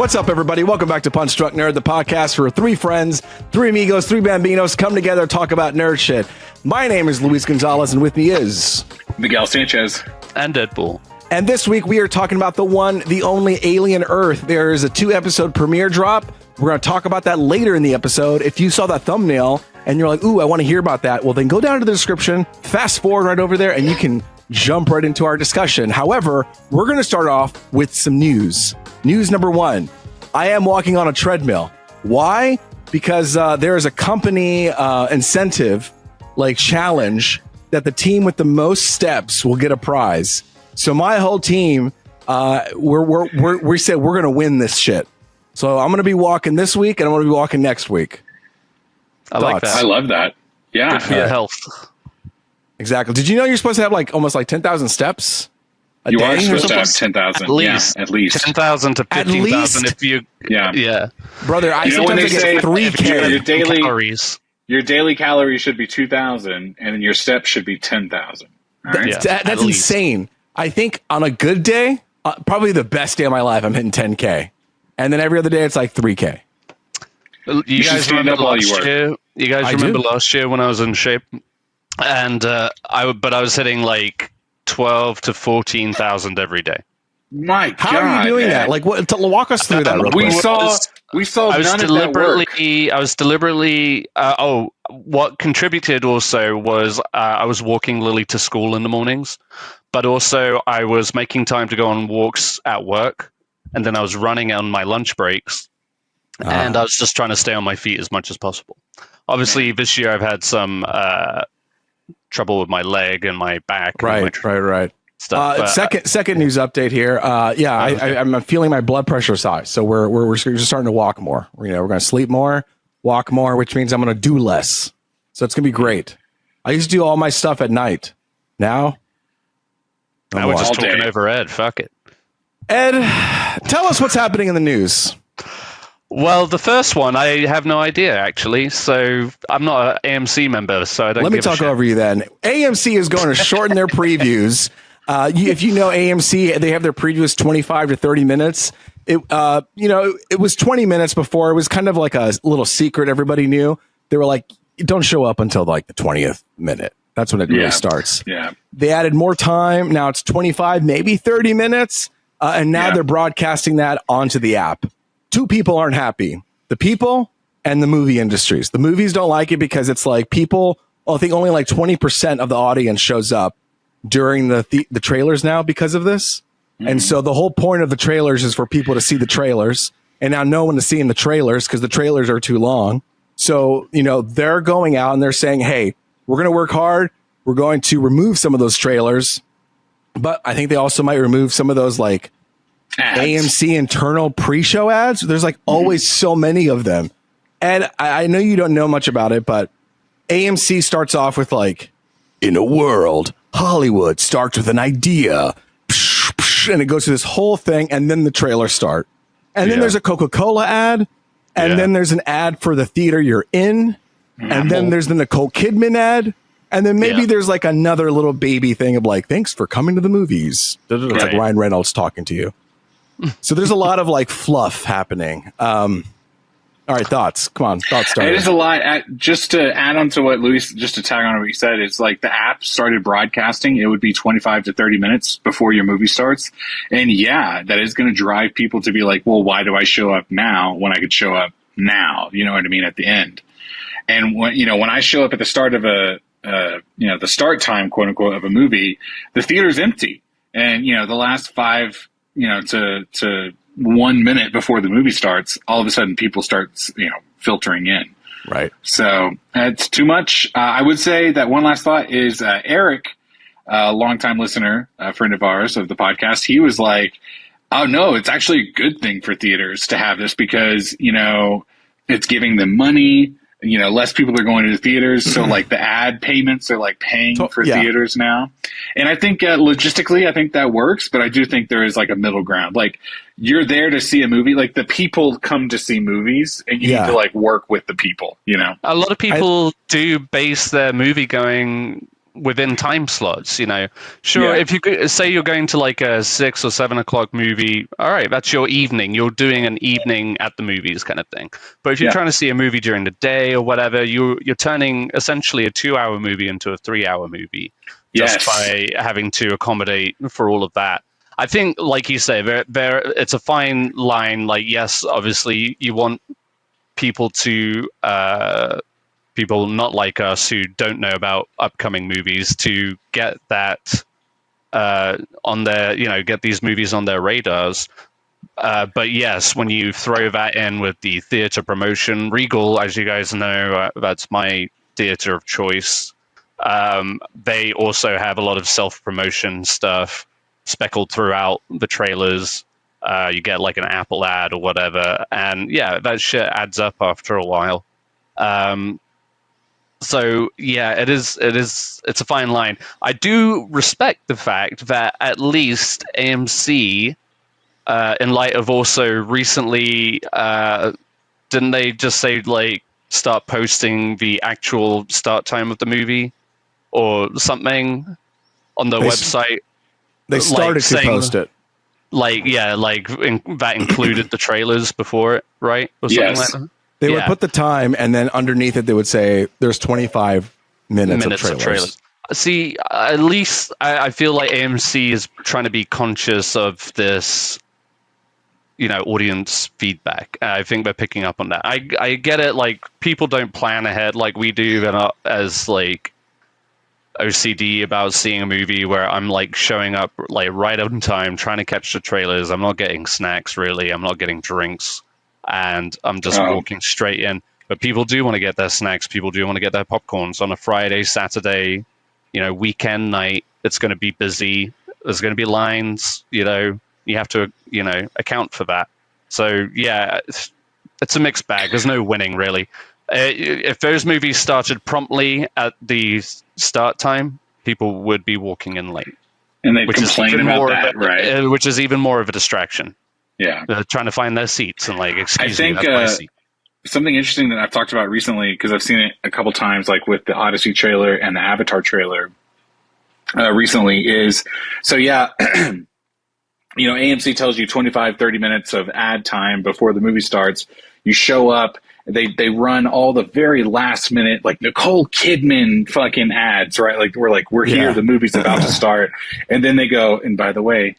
What's up, everybody? Welcome back to Punch Drunk Nerd, the podcast for three friends, three amigos, three bambinos come together, talk about nerd shit. My name is Luis Gonzalez, and with me is Miguel Sanchez and Deadpool. And this week we are talking about the one, the only Alien Earth. There is a 2-episode premiere drop. We're going to talk about that later in the episode. If you saw that thumbnail and you're like, ooh, I want to hear about that, well, then go down to the description, fast forward right over there, and you can jump right into our discussion. However, we're going to start off with some news. News number one, I am walking on a treadmill. Why? Because there is a company incentive, like challenge, that the team with the most steps will get a prize. So my whole team, we said we're going to win this shit. So I'm going to be walking this week, and I'm going to be walking next week. I like that. I love that. Yeah. Good for your health. Exactly. Did you know you're supposed to have like almost like 10,000 steps? You are supposed to have 10,000. At least 10,000 to 15,000 if you. Yeah. Brother, I sometimes get 3K. Calories. Your daily calories should be 2,000, and your steps should be 10,000. Right? That's insane. I think on a good day, probably the best day of my life, I'm hitting 10K. And then every other day, it's like 3K. You guys remember last year? You guys remember last year when I was in shape? And I was hitting like 12 to 14,000 every day. My God, how are you doing that? Like, walk us through that. Real quick. We saw. I was deliberately. What contributed also was I was walking Lily to school in the mornings, but also I was making time to go on walks at work, and then I was running on my lunch breaks, and I was just trying to stay on my feet as much as possible. Obviously, this year I've had some trouble with my leg and my back. Right. Stuff. Second news update here. I'm feeling my blood pressure is high, so we're just starting to walk more. We're going to sleep more, walk more, which means I'm going to do less. So it's going to be great. I used to do all my stuff at night. Now we're just talking over Ed. Fuck it. Ed, tell us what's happening in the news. Well, the first one, I have no idea, actually. So I'm not an AMC member, so I don't. Let me talk over you then. AMC is going to shorten their previews. If you know AMC, they have their previews 25 to 30 minutes. It was 20 minutes before. It was kind of like a little secret everybody knew. They were like, don't show up until like the 20th minute. That's when it really starts. Yeah. They added more time. Now it's 25, maybe 30 minutes. And now they're broadcasting that onto the app. Two people aren't happy. The people and the movie industries. The movies don't like it because it's like people, I think only like 20% of the audience shows up during the trailers now because of this. Mm-hmm. And so the whole point of the trailers is for people to see the trailers, and now no one is seeing the trailers because the trailers are too long. So, they're going out and they're saying, hey, we're going to work hard. We're going to remove some of those trailers, but I think they also might remove some of those like ads. AMC internal pre-show ads. There's like always so many of them. And I know you don't know much about it, but AMC starts off with like, in a world, Hollywood starts with an idea, and it goes through this whole thing, and then the trailers start. And then there's a Coca-Cola ad, and then there's an ad for the theater you're in, and then there's the Nicole Kidman ad, and then maybe there's like another little baby thing of like, thanks for coming to the movies. It's like Ryan Reynolds talking to you. So there's a lot of like fluff happening. All right, thoughts. Come on, thoughts. Start. It is a lot. Just to add on to what Luis, just to tag on what you said, it's like the app started broadcasting. It would be 25 to 30 minutes before your movie starts. And that is going to drive people to be like, well, why do I show up now when I could show up now? You know what I mean? At the end. And when I show up at the start of the start time, quote unquote, of a movie, the theater's empty. And, the last 5, to 1 minute before the movie starts, all of a sudden people start, filtering in. Right. So it's too much. I would say that one last thought is Eric, a longtime listener, a friend of ours of the podcast. He was like, oh no, it's actually a good thing for theaters to have this because, it's giving them money. Less people are going to the theaters. So like the ad payments are like paying for theaters now. And I think logistically, I think that works, but I do think there is like a middle ground. Like you're there to see a movie, like the people come to see movies and you need to like work with the people, A lot of people do base their movie going within time slots. Sure, if you say you're going to like a 6 or 7 o'clock movie, all right, that's your evening. You're doing an evening at the movies kind of thing. But if you're trying to see a movie during the day or whatever, you're turning essentially a 2-hour movie into a 3-hour movie just by having to accommodate for all of that. I think, like you say, it's a fine line. Like, yes, obviously you want people not like us who don't know about upcoming movies to get that on their, get these movies on their radars. But yes, when you throw that in with the theater promotion, Regal, as you guys know, that's my theater of choice. They also have a lot of self-promotion stuff speckled throughout the trailers. You get like an Apple ad or whatever, and yeah, that shit adds up after a while. So yeah, it's a fine line. I do respect the fact that at least AMC, in light of also recently, didn't they just say like start posting the actual start time of the movie or something on their website? They started to post it. That included the trailers before it, right? Or something like that? They would put the time, and then underneath it, they would say there's 25 minutes of trailers. See, at least I feel like AMC is trying to be conscious of this, audience feedback. I think they're picking up on that. I get it. Like, people don't plan ahead like we do. They're not as like OCD about seeing a movie where I'm like showing up like right on time, trying to catch the trailers. I'm not getting snacks really. I'm not getting drinks, and I'm just walking straight in. But people do want to get their snacks. People do want to get their popcorns on a Friday, Saturday, weekend night. It's going to be busy. There's going to be lines. You have to account for that. So yeah, it's a mixed bag. There's no winning really. If those movies started promptly at the start time, people would be walking in late. And they complain about that, right? Which is even more of a distraction. Yeah. They're trying to find their seats and like, excuse me, that's my seat. Something interesting that I've talked about recently, because I've seen it a couple times, like with the Odyssey trailer and the Avatar trailer recently is, AMC tells you 25, 30 minutes of ad time before the movie starts. You show up. They run all the very last minute, like Nicole Kidman fucking ads, right? Like we're here, the movie's about to start. And then they go, and by the way,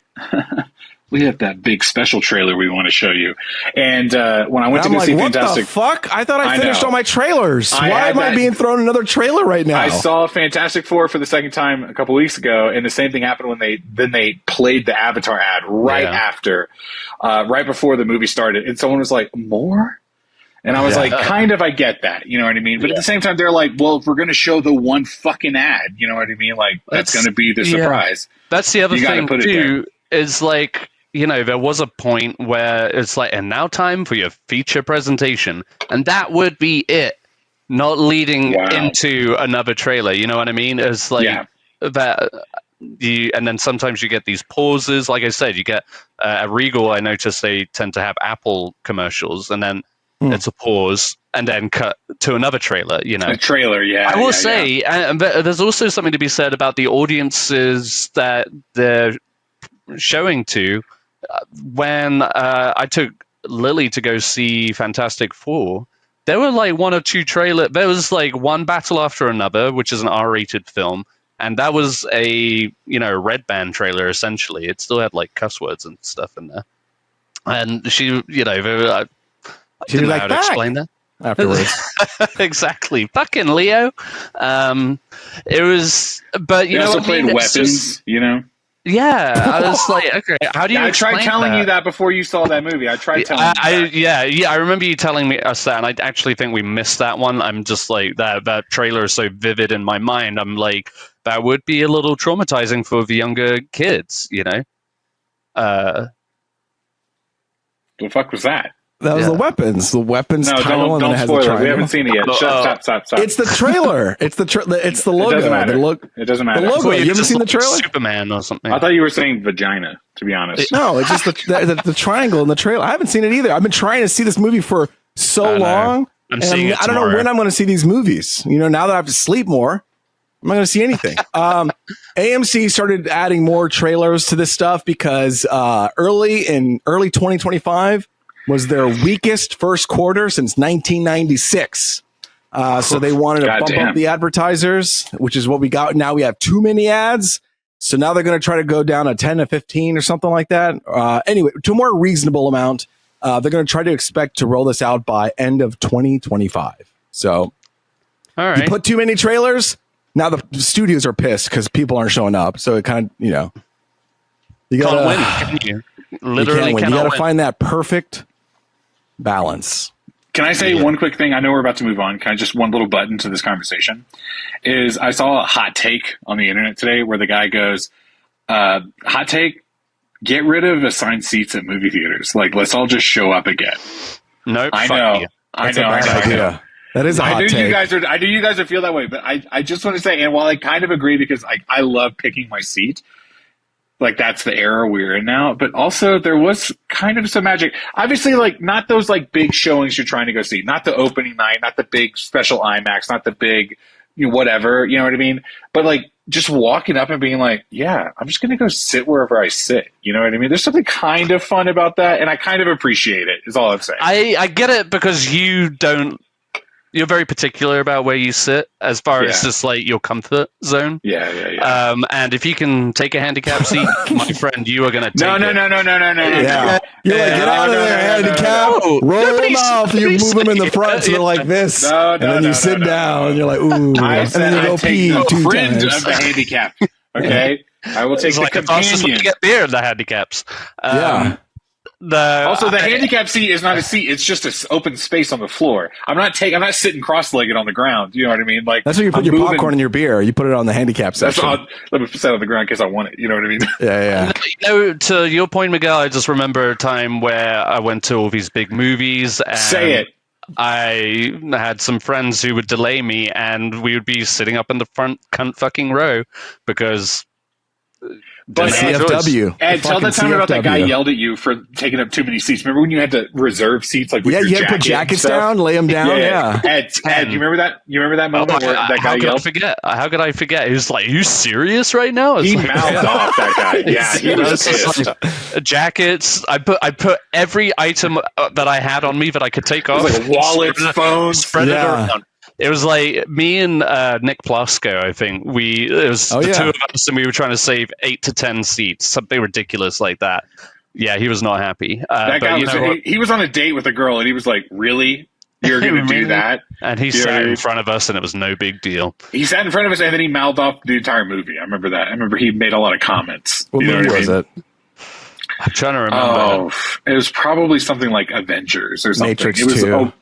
we have that big special trailer we want to show you. And when I went to go see Fantastic... What the fuck? I thought I finished all my trailers. Why am I being thrown another trailer right now? I saw Fantastic Four for the second time a couple weeks ago, and the same thing happened when they played the Avatar ad after, right before the movie started. And someone was like, more? And I was like, kind of, I get that. You know what I mean? But at the same time, they're like, well, if we're going to show the one fucking ad, you know what I mean? Like, that's going to be the surprise. That's the other thing, too, is like, there was a point where it's like, and now time for your feature presentation. And that would be it, not leading into another trailer. You know what I mean? It's like that. And then sometimes you get these pauses. Like I said, you get at Regal, I noticed they tend to have Apple commercials, and then it's a pause and then cut to another trailer, A trailer, I will say, there's also something to be said about the audiences that they're showing to. When I took Lily to go see Fantastic Four, there were like one or two trailers. There was like one battle after another, which is an R-rated film. And that was a, Red Band trailer, essentially. It still had like cuss words and stuff in there. And she, I didn't know how to explain that afterwards. Exactly. Fucking Leo. It was, but you also played weapons, Yeah, I was like, okay, how do you? I tried telling you that before you saw that movie. I tried telling you that. I remember you telling us that, and I actually think we missed that one. I'm just like that trailer is so vivid in my mind. I'm like, that would be a little traumatizing for the younger kids, The fuck was that? That was the weapons. The weapons title, and then it has the triangle. We haven't seen it yet. Stop. It's the trailer. It's the logo. It doesn't matter. It doesn't matter. The logo. You haven't seen the trailer? Superman or something. I thought you were saying vagina, to be honest. No, it's just the triangle in the trailer. I haven't seen it either. I've been trying to see this movie for so long. I'm seeing it I don't know when I'm going to see these movies. Now that I have to sleep more. I'm not going to see anything. AMC started adding more trailers to this stuff because early 2025 was their weakest first quarter since 1996. So they wanted to bump up the advertisers, which is what we got. Now we have too many ads. So now they're going to try to go down a 10 to 15 or something like that. Anyway, to a more reasonable amount. They're going to try to expect to roll this out by end of 2025. So all right. You put too many trailers. Now the studios are pissed because people aren't showing up. So it kind of, you know, you got to win, can you? Literally, you got to find that perfect balance. Can I say one quick thing? I know we're about to move on. Can I just one little button to this conversation? Is I saw a hot take on the internet today where the guy goes, hot take, get rid of assigned seats at movie theaters. Like, let's all just show up again. Nope. I know. That's a bad idea. That is a hot take. I knew you guys would feel that way, but I just want to say, and while I kind of agree because I love picking my seat, like that's the era we're in now, but also there was kind of some magic. Obviously, like not those like big showings you're trying to go see, not the opening night, not the big special IMAX, not the big whatever, you know what I mean? But like just walking up and being like, yeah, I'm just going to go sit wherever I sit. You know what I mean? There's something kind of fun about that, and I kind of appreciate it, is all I'm saying. I get it because you're very particular about where you sit as far as just like your comfort zone. Yeah. And if you can take a handicap seat, my friend, you are going to take No. it. Yeah. You're like, get out of there, handicap. Roll them off. You move them in the front so they're like this. And then you sit down and you're like, ooh. I said and then you go pee the 2 friend times. of the handicap. Okay? I will take It's like the the fastest way companion. to get beer in the handicaps. Also, the handicap seat is not a seat; it's just an open space on the floor. I'm not sitting cross-legged on the ground. You know what I mean? Like that's where you put your popcorn and your beer. You put it on the handicap section. Let me sit on the ground because I want it. You know what I mean? Yeah. To your point, Miguel, I just remember a time where I went to all these big movies. And Say it. I had some friends who would delay me, and we would be sitting up in the front cunt fucking row because. But CFW. Ed, tell the time about that guy yelled at you for taking up too many seats. Remember when you had to reserve seats, like with your you had to put jackets down, lay them down. Yeah. Ed, you remember that? You remember that moment where that guy yelled? How could I forget? He was like, "Are you serious right now?" He mouthed off that guy. Yeah, he was pissed. Jackets. I put every item that I had on me that I could take off. Like wallets, phones, spread it around. It was like me and Nick Plasko, I think. It was the two of us, and we were trying to save 8 to 10 seats, something ridiculous like that. Yeah, he was not happy. That guy he was on a date with a girl, and he was like, "Really? You're going to do that?" And he sat in front of us, and it was no big deal. He sat in front of us, and then he mouthed off the entire movie. I remember that. I remember he made a lot of comments. What movie was it? I'm trying to remember. Oh, it was probably something like Avengers or something. Matrix it was, 2.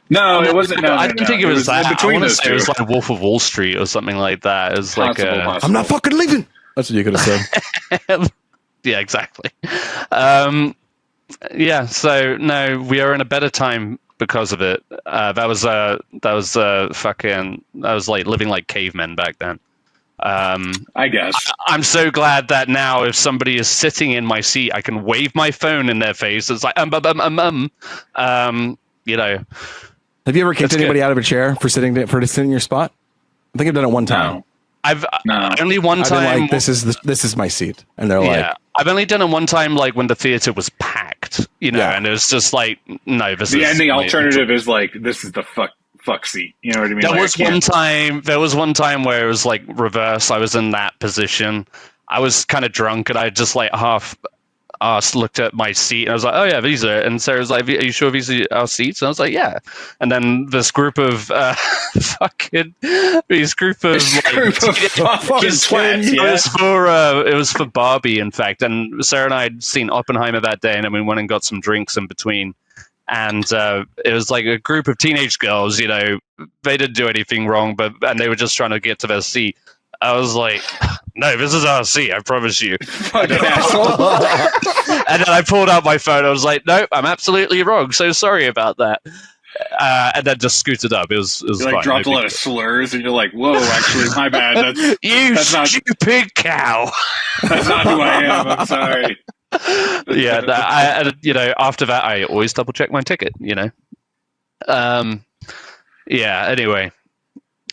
No, it wasn't. No, I didn't think it was that. Between I want to those say it was like Wolf of Wall Street or something like that. It was possible. I'm not fucking leaving. That's what you could have said. Yeah, exactly. So no, we are in a better time because of it. That was like living like cavemen back then. I guess. I'm so glad that now if somebody is sitting in my seat, I can wave my phone in their face. It's like you know. Have you ever kicked anybody out of a chair for sitting in your spot? I think I've done it one time. Only one time. I've been like, this is my seat, and they're like, I've only done it one time, like when the theater was packed, and it was just like, no, this is. And the alternative is like, this is the fuck seat. You know what I mean? There was one time where it was like reverse. I was in that position. I was kind of drunk, and I just like half looked at my seat and I was like, oh yeah, these are, and Sarah was like, are you sure these are our seats? And I was like, yeah. And then this group of fucking twats, it was for Barbie, in fact. And Sarah and I had seen Oppenheimer that day, and then we went and got some drinks in between. And it was like a group of teenage girls, they didn't do anything wrong, and they were just trying to get to their seat. I was like, no, this is our seat, I promise you. Fucking asshole. And then I pulled out my phone. I was like, nope, I'm absolutely wrong. So sorry about that. And then just scooted up. It was you fine. Dropped a lot of slurs, and you're like, whoa, actually, my bad. That's stupid cow. That's not who I am. I'm sorry. Yeah, after that, I always double check my ticket. Anyway.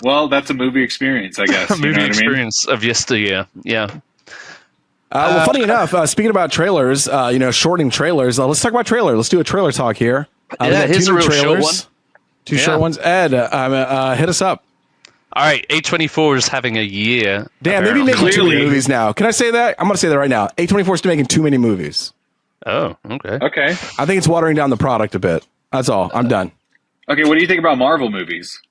Well, that's a movie experience, I guess. Movie experience of yesteryear. Yeah. Well, funny enough, speaking about trailers, shorting trailers, let's talk about trailer. Let's do a trailer talk here. Here's a real short one. Two short ones. Ed, hit us up. All right, A24 is having a year. Damn, maybe making too many movies now. Can I say that? I'm going to say that right now. A24 is making too many movies. Oh, okay. Okay. I think it's watering down the product a bit. That's all. I'm done. Okay, what do you think about Marvel movies?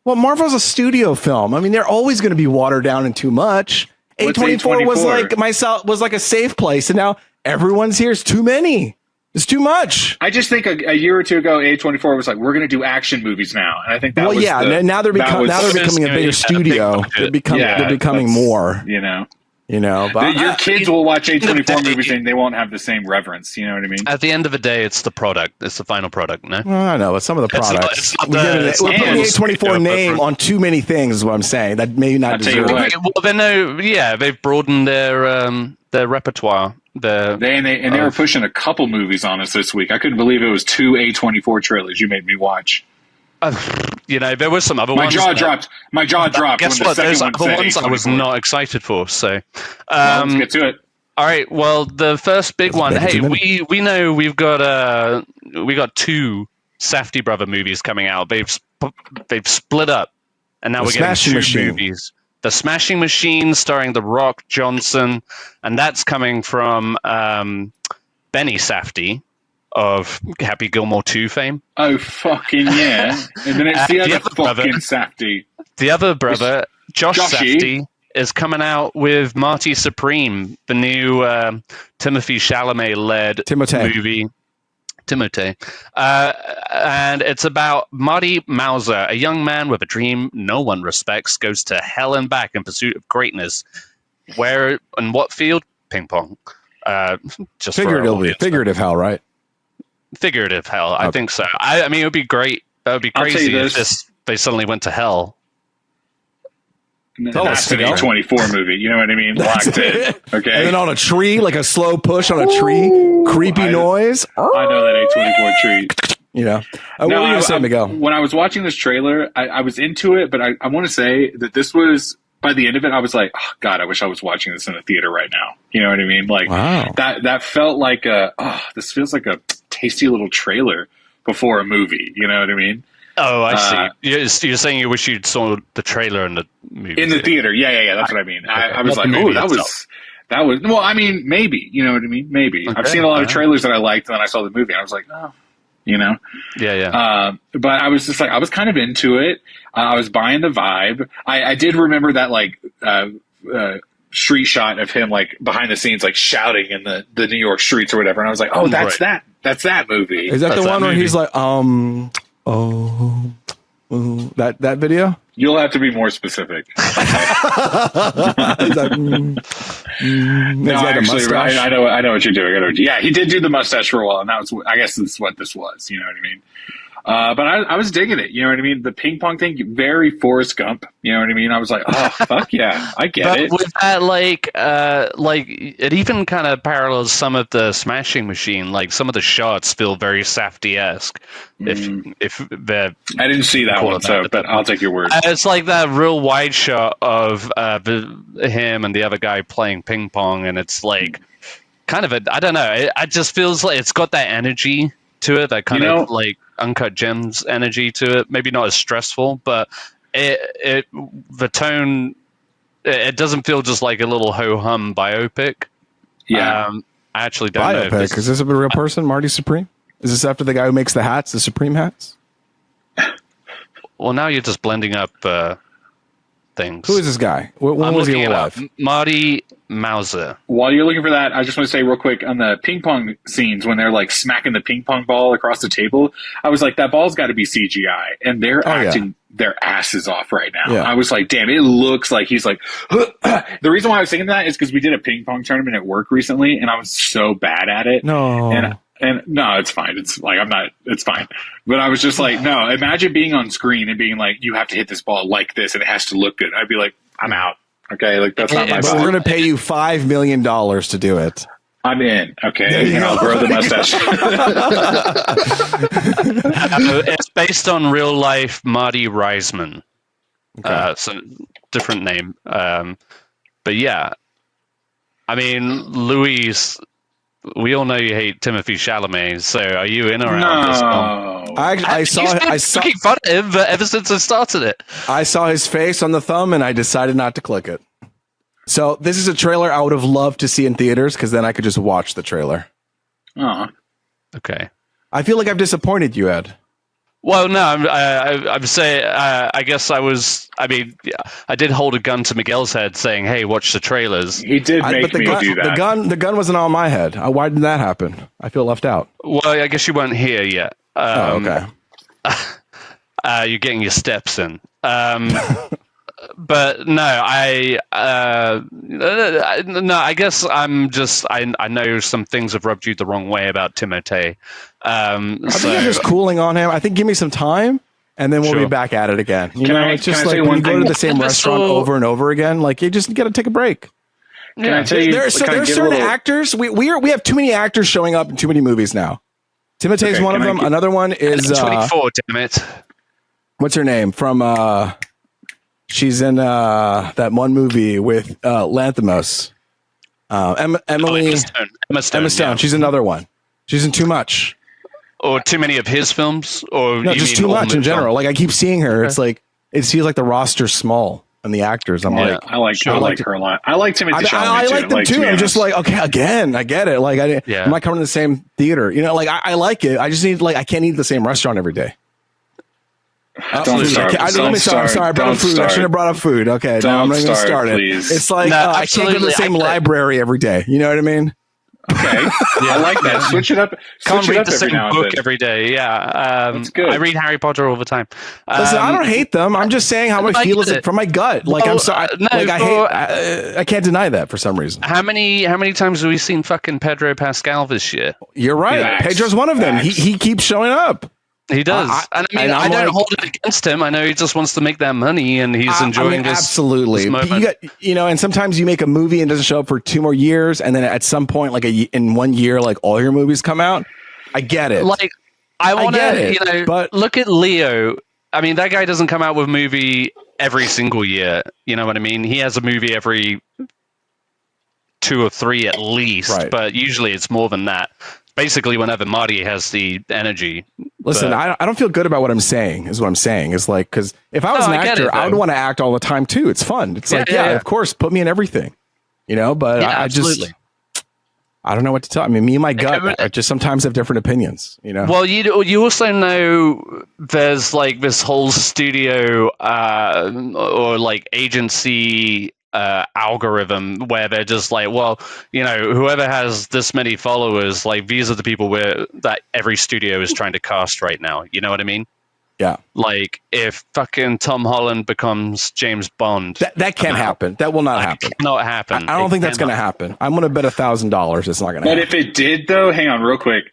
Well, Marvel's a studio film. I mean, they're always going to be watered down and too much. What's A24 was A24? like a safe place, and now everyone's here. It's too many. It's too much. I just think a year or two ago, A24 was like, we're going to do action movies now, and I think that now they're becoming a bigger studio. They're becoming more. But your kids will watch A24 movies and they won't have the same reverence. You know what I mean? At the end of the day, it's the product. It's the final product. No, well, I know, but some of the products. We're putting the A24 name on too many things. Is what I'm saying. That may not deserve it. Well, they've broadened their repertoire. They were pushing a couple movies on us this week. I couldn't believe it was 2 A24 trailers you made me watch. There were some other my ones. My jaw dropped. Guess when what? the There's second other one ones I was not excited for. So, let's get to it. All right. Well, the first big one. Hey, we know we've got two Safdie brother movies coming out. They've split up, and now we're getting two movies. The Smashing Machine, starring The Rock, Johnson, and that's coming from Benny Safdie of Happy Gilmore 2 fame. Oh, fucking yeah. And then it's the other fucking Safdie. The other brother, Josh Safdie, is coming out with Marty Supreme, the new Timothee Chalamet-led movie. Timothée. And it's about Marty Mauser, a young man with a dream no one respects, goes to hell and back in pursuit of greatness. Where and what field? Ping pong. Just figurative hell, right? Figurative hell. I think so. I mean, it would be great. That would be crazy if they suddenly went to hell. That's an A24 movie. You know what I mean? Locked in. Okay. And then on a tree, like a slow push on a tree, creepy noise. I know that A24 tree. What were you going to say, Miguel? When I was watching this trailer, I was into it, but I want to say that this was, by the end of it, I was like, oh, God, I wish I was watching this in a theater right now. You know what I mean? Like, wow. That felt like this feels like a tasty little trailer before a movie. You know what I mean? Oh, I see. You're saying you wish you'd saw the trailer in the movie. In the theater. Yeah. That's what I mean. I was like, oh, that was, well, I mean, maybe. You know what I mean? Maybe. Okay. I've seen a lot of trailers that I liked, and then I saw the movie, and I was like, oh. Yeah. But I was just like, I was kind of into it. I was buying the vibe. I did remember that like street shot of him like behind the scenes, like shouting in the New York streets or whatever. And I was like, oh, that's right. That's that movie. Is that the one where he's like, that video? You'll have to be more specific. No, actually, I know what you're doing. Yeah, he did do the mustache for a while, and I guess that's what this was. You know what I mean? But I was digging it. You know what I mean? The ping pong thing, very Forrest Gump. You know what I mean? I was like, oh, fuck yeah, I get it. With that, like it even kind of parallels some of the Smashing Machine. Like some of the shots feel very Safdie-esque. If I didn't see that one, but I'll take your word. It's like that real wide shot of him and the other guy playing ping pong, and it's like kind of I don't know. It just feels like it's got that energy to it, that kind of like Uncut Gems energy to it. Maybe not as stressful, but the tone, it doesn't feel just like a little ho-hum biopic. Yeah. I actually don't know. Biopic. Is this a real person, Marty Supreme? Is this after the guy who makes the hats, the Supreme hats? Well, now you're just blending up things. Who is this guy? When was he alive? Marty Mauser. While you're looking for that, I just want to say real quick on the ping pong scenes when they're like smacking the ping pong ball across the table, I was like, that ball's got to be CGI, and they're acting their asses off right now. Yeah. I was like, damn, it looks like he's like. The reason why I was thinking that is because we did a ping pong tournament at work recently, and I was so bad at it. And no, it's fine. It's like it's fine. But I was just like, no, imagine being on screen and being like, you have to hit this ball like this and it has to look good. I'd be like, I'm out. Okay, like that's not my But we're going to pay you $5 million to do it. I'm in. Okay, and I'll grow the mustache. It's based on real life Marty Reisman. Okay. So different name. But yeah, I mean, Louise, we all know you hate Timothee Chalamet. So are you in or out of this film? I saw making fun of him, but ever since I started it, I saw his face on the thumb, and I decided not to click it. So this is a trailer I would have loved to see in theaters, because then I could just watch the trailer. Okay. I feel like I've disappointed you, Ed. Well, no, I'm saying. I guess I was. I mean, I did hold a gun to Miguel's head, saying, "Hey, watch the trailers." He did make me do that. The gun wasn't on my head. Why did that happen? I feel left out. Well, I guess you weren't here yet. Okay. You're getting your steps in. But no, I guess I'm just. I know some things have rubbed you the wrong way about Timothée. I think I'm just cooling on him. I think give me some time, and then we'll be back at it again. It's just like when you go to the same restaurant over and over again. Like you just got to take a break. Can I tell you? There's certain actors. We have too many actors showing up in too many movies now. Timothée's one of them. Another one is 24. Damn it! What's her name from? She's in that one movie with Lanthimos. Emma Stone. Yeah. She's another one. She's in too much. Or too many of his films, or No, just too much in general. Like I keep seeing her. Okay. It's like it feels like the roster's small and the actors. I like her a lot. I like Timothée Chalamet. I like them too. I'm just like, okay, again, I get it. Like I'm not coming to the same theater. Like I like it. I just need I can't eat the same restaurant every day. Don't start. I'm sorry. I brought up food. I should have brought up food. Okay, now I'm not going to start it. Please. It's like I can't go to the same library every day. You know what I mean? Okay, I like that. Switch it up. Can't read the same book every day. Yeah, that's good. I read Harry Potter all the time. Listen, I don't hate them. I'm just saying how I feel is from my gut. Like I'm sorry. I can't deny that for some reason. How many times have we seen fucking Pedro Pascal this year? You're right. Pedro's one of them. He keeps showing up. He does. I don't hold it against him. I know he just wants to make that money, and he's enjoying this. Absolutely. This and sometimes you make a movie and it doesn't show up for 2 more years, and then at some point, like in 1 year, like all your movies come out. I get it. Like I want to, but look at Leo. I mean, that guy doesn't come out with a movie every single year. You know what I mean? He has a movie every 2 or 3 at least, but usually it's more than that. Basically, whenever Marty has the energy. Listen, I don't feel good about what I'm saying, is what I'm saying. It's like, because if I was an actor, I would want to act all the time, too. It's fun. It's of course, put me in everything. But I just, I don't know what to tell. I mean, me and my gut, I just sometimes have different opinions, Well, you also know there's like this whole studio or like agency algorithm where they're just like, well, whoever has this many followers, like these are the people that every studio is trying to cast right now. You know what I mean? Yeah. Like if fucking Tom Holland becomes James Bond, that can't happen. That will not happen. Cannot happen. I don't think that's going to happen. I'm going to bet $1,000 it's not going to happen. But if it did, though, hang on real quick.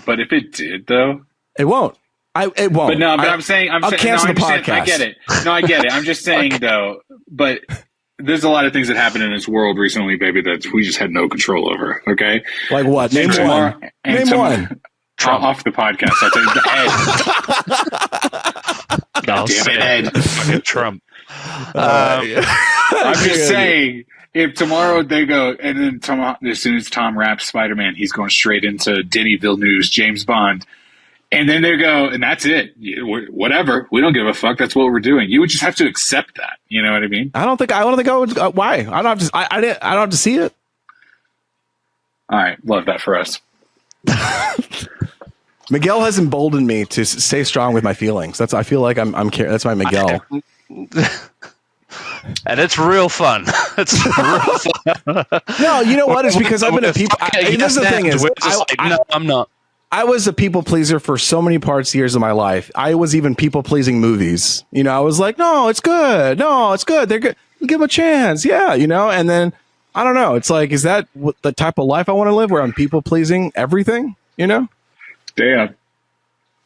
But if it did, though, it won't. It won't. But no, I'm saying, I'll cancel the podcast. I get it. No, I get it. I'm just saying though, but. There's a lot of things that happened in this world recently, baby, that we just had no control over. Okay, like what? Name one. Name one. Trump. Off the podcast. I'll tell you, Ed. Ed. Fucking Trump. I'm just saying, if tomorrow they go, and then as soon as Tom wraps Spider-Man, he's going straight into Denis Villeneuve's James Bond. And then they go, and that's it. Whatever. We don't give a fuck. That's what we're doing. You would just have to accept that. You know what I mean? I don't think I would. Why? I don't have to. I don't have to see it. All right, love that for us. Miguel has emboldened me to stay strong with my feelings. I feel like I'm. That's my Miguel. And it's real fun. It's real fun. No, you know what? It's because I've been a people. This is the thing is, no, I'm not. I was a people pleaser for so many years of my life. I was even people pleasing movies. I was like, no, it's good. No, it's good. They're good. Give them a chance. Yeah. And then I don't know. It's like, is that the type of life I want to live where I'm people pleasing everything? Damn.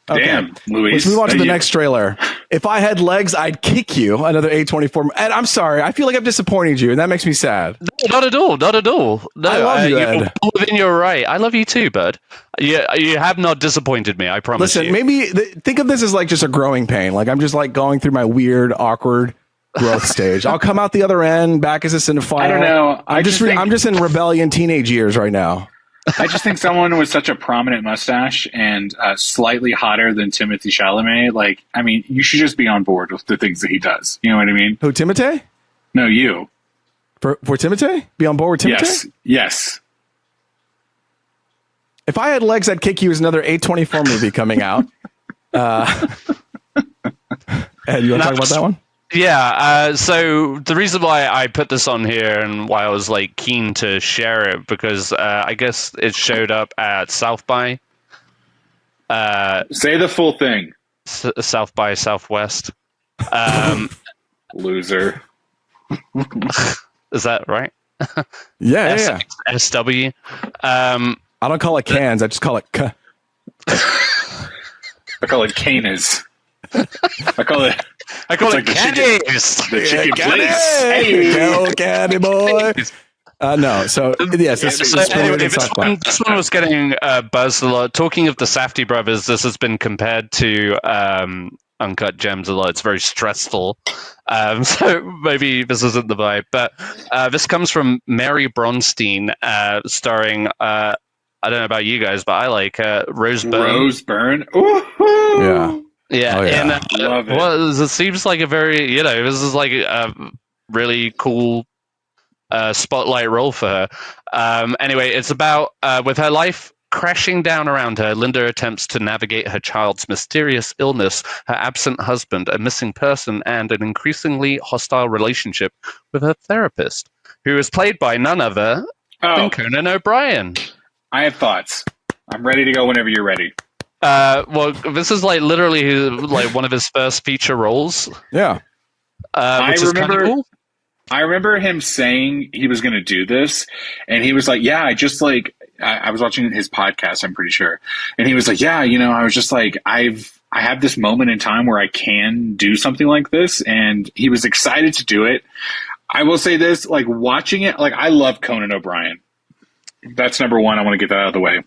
Okay. Damn, Luis. Let's move on to the next trailer. If I had legs, I'd kick you. Another A24. And I'm sorry. I feel like I've disappointed you, and that makes me sad. No, not at all. Not at all. No, I love you, Ed. You're within your right. I love you too, bud. You have not disappointed me. I promise. Listen, maybe think of this as like just a growing pain. Like I'm just like going through my weird, awkward growth stage. I'll come out the other end back as a cinephile. I don't know. I'm just in rebellion teenage years right now. I just think someone with such a prominent mustache and slightly hotter than Timothee Chalamet, like, I mean, you should just be on board with the things that he does. You know what I mean? Who, Timothée? No, you. For Timothée? Be on board with Timothée? Yes. Yes. If I had legs, I'd kick you as another A24 movie coming out. Ed, you want to talk about that one? Yeah, so the reason why I put this on here and why I was like keen to share it, because I guess it showed up at South by. Say the full thing. South by Southwest. Loser. Is that right? Yeah. SW. I don't call it cans. I just call it I call it canas. I call it like candies. The chicken candy. place. Hey. Go, candy boy. No, so yes, this one was getting buzzed a lot. Talking of the Safdie brothers, this has been compared to Uncut Gems a lot. It's very stressful, so maybe this isn't the vibe. But this comes from Mary Bronstein, starring. I don't know about you guys, but I like Rose Byrne. Rose Byrne. Ooh-hoo. Yeah. Yeah, oh, yeah. and Love it. Well, it seems like a very, this is like a really cool spotlight role for her. Anyway, it's about with her life crashing down around her, Linda attempts to navigate her child's mysterious illness, her absent husband, a missing person, and an increasingly hostile relationship with her therapist, who is played by none other than Conan O'Brien. I have thoughts. I'm ready to go whenever you're ready. Well, this is like literally like one of his first feature roles. Yeah. Which is kind of cool. I remember him saying he was going to do this, and he was like, yeah, I just like, I was watching his podcast, I'm pretty sure. And he was like, yeah, I was just like, I have this moment in time where I can do something like this. And he was excited to do it. I will say this, like watching it, like I love Conan O'Brien. That's number one. I want to get that out of the way.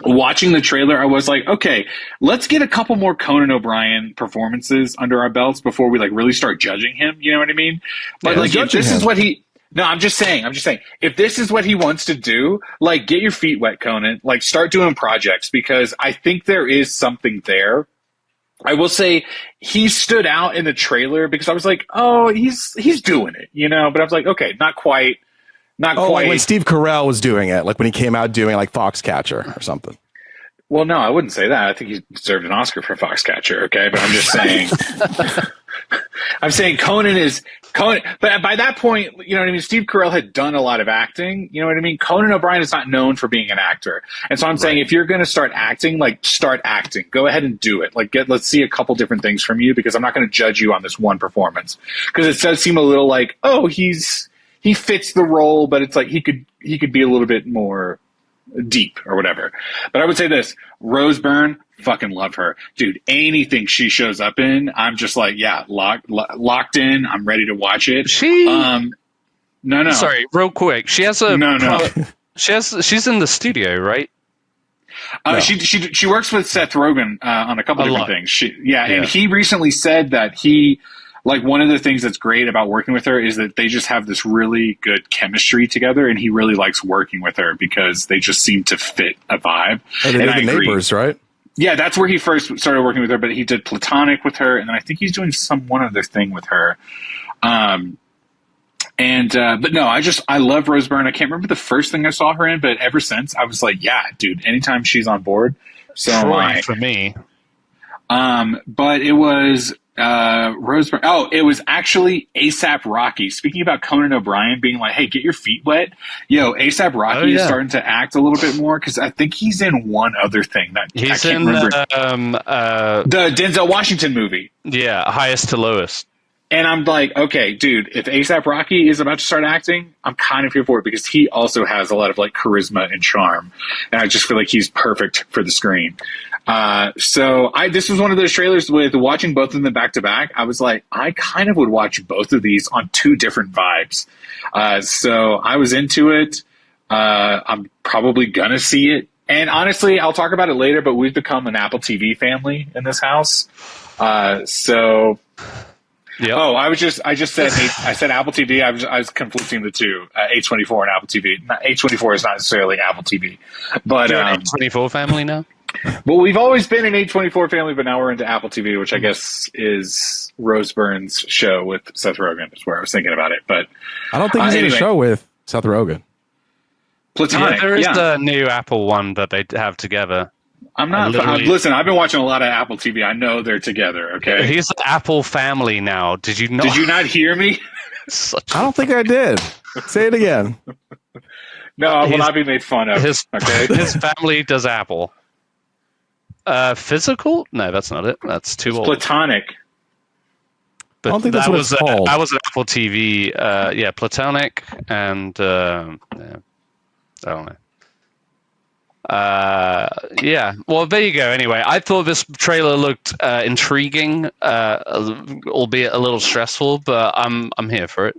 Watching the trailer, I was like, okay, let's get a couple more Conan O'Brien performances under our belts before we like really start judging him. You know what I mean? But like, if this is what I'm just saying, if this is what he wants to do, like get your feet wet, Conan, like start doing projects, because I think there is something there. I will say he stood out in the trailer because I was like, oh, he's doing it, but I was like, okay, not quite. Not quite. Like when Steve Carell was doing it, like when he came out doing like Foxcatcher or something. Well, no, I wouldn't say that. I think he deserved an Oscar for Foxcatcher, okay? But I'm just saying. I'm saying Conan. But by that point, you know what I mean? Steve Carell had done a lot of acting. You know what I mean? Conan O'Brien is not known for being an actor. And so I'm saying if you're going to start acting, like start acting. Go ahead and do it. Like let's see a couple different things from you, because I'm not going to judge you on this one performance. Because it does seem a little like, oh, he fits the role, but it's like he could be a little bit more deep or whatever. But I would say this, Rose Byrne, fucking love her. Dude, anything she shows up in, I'm just like, yeah, locked in. I'm ready to watch it. No. Sorry, real quick. She has a she's in the studio, right? No. She works with Seth Rogen on a couple different things. And he recently said that like one of the things that's great about working with her is that they just have this really good chemistry together, and he really likes working with her because they just seem to fit a vibe. Oh, they did The Neighbors, right? Yeah, that's where he first started working with her, but he did Platonic with her, and then I think he's doing one other thing with her. But no, I love Rose Byrne. I can't remember the first thing I saw her in, but ever since I was like, yeah, dude, anytime she's on board, so am I. For me. But it was Rose Byrne. Oh, it was actually ASAP Rocky. Speaking about Conan O'Brien being like, hey, get your feet wet. ASAP Rocky is starting to act a little bit more, because I think he's in one other thing that I can't remember. The Denzel Washington movie. Yeah, Highest to Lowest. And I'm like, okay, dude, if ASAP Rocky is about to start acting, I'm kind of here for it, because he also has a lot of like charisma and charm. And I just feel like he's perfect for the screen. This was one of those trailers with watching both of them back to back. I was like, I kind of would watch both of these on two different vibes. So I was into it. I'm probably gonna see it. And honestly, I'll talk about it later, but we've become an Apple TV family in this house. So Yep. Oh, I just said I said Apple TV. I was conflicting the two, A24 and Apple TV. A24 is not necessarily Apple TV, but You're an A24 family now? well, we've always been an A24 family, but now we're into Apple TV, which I guess is Rose Byrne's show with Seth Rogen. Is where I was thinking about it, but I don't think he's in a show with Seth Rogen. Platonic. Yeah, there is the new Apple one that they have together. I'm not. Listen, I've been watching a lot of Apple TV. I know they're together. Okay, he's an Apple family now. Did you not? Did you not hear me? I don't think I did. Say it again. No, I will not be made fun of. His family does Apple. Physical? No, that's not it. That's too old. Platonic. But I don't think that's what it's called. That was an Apple TV. Yeah, Platonic, and yeah, I don't know. Yeah. Well, there you go. Anyway, I thought this trailer looked intriguing, albeit a little stressful, but I'm here for it.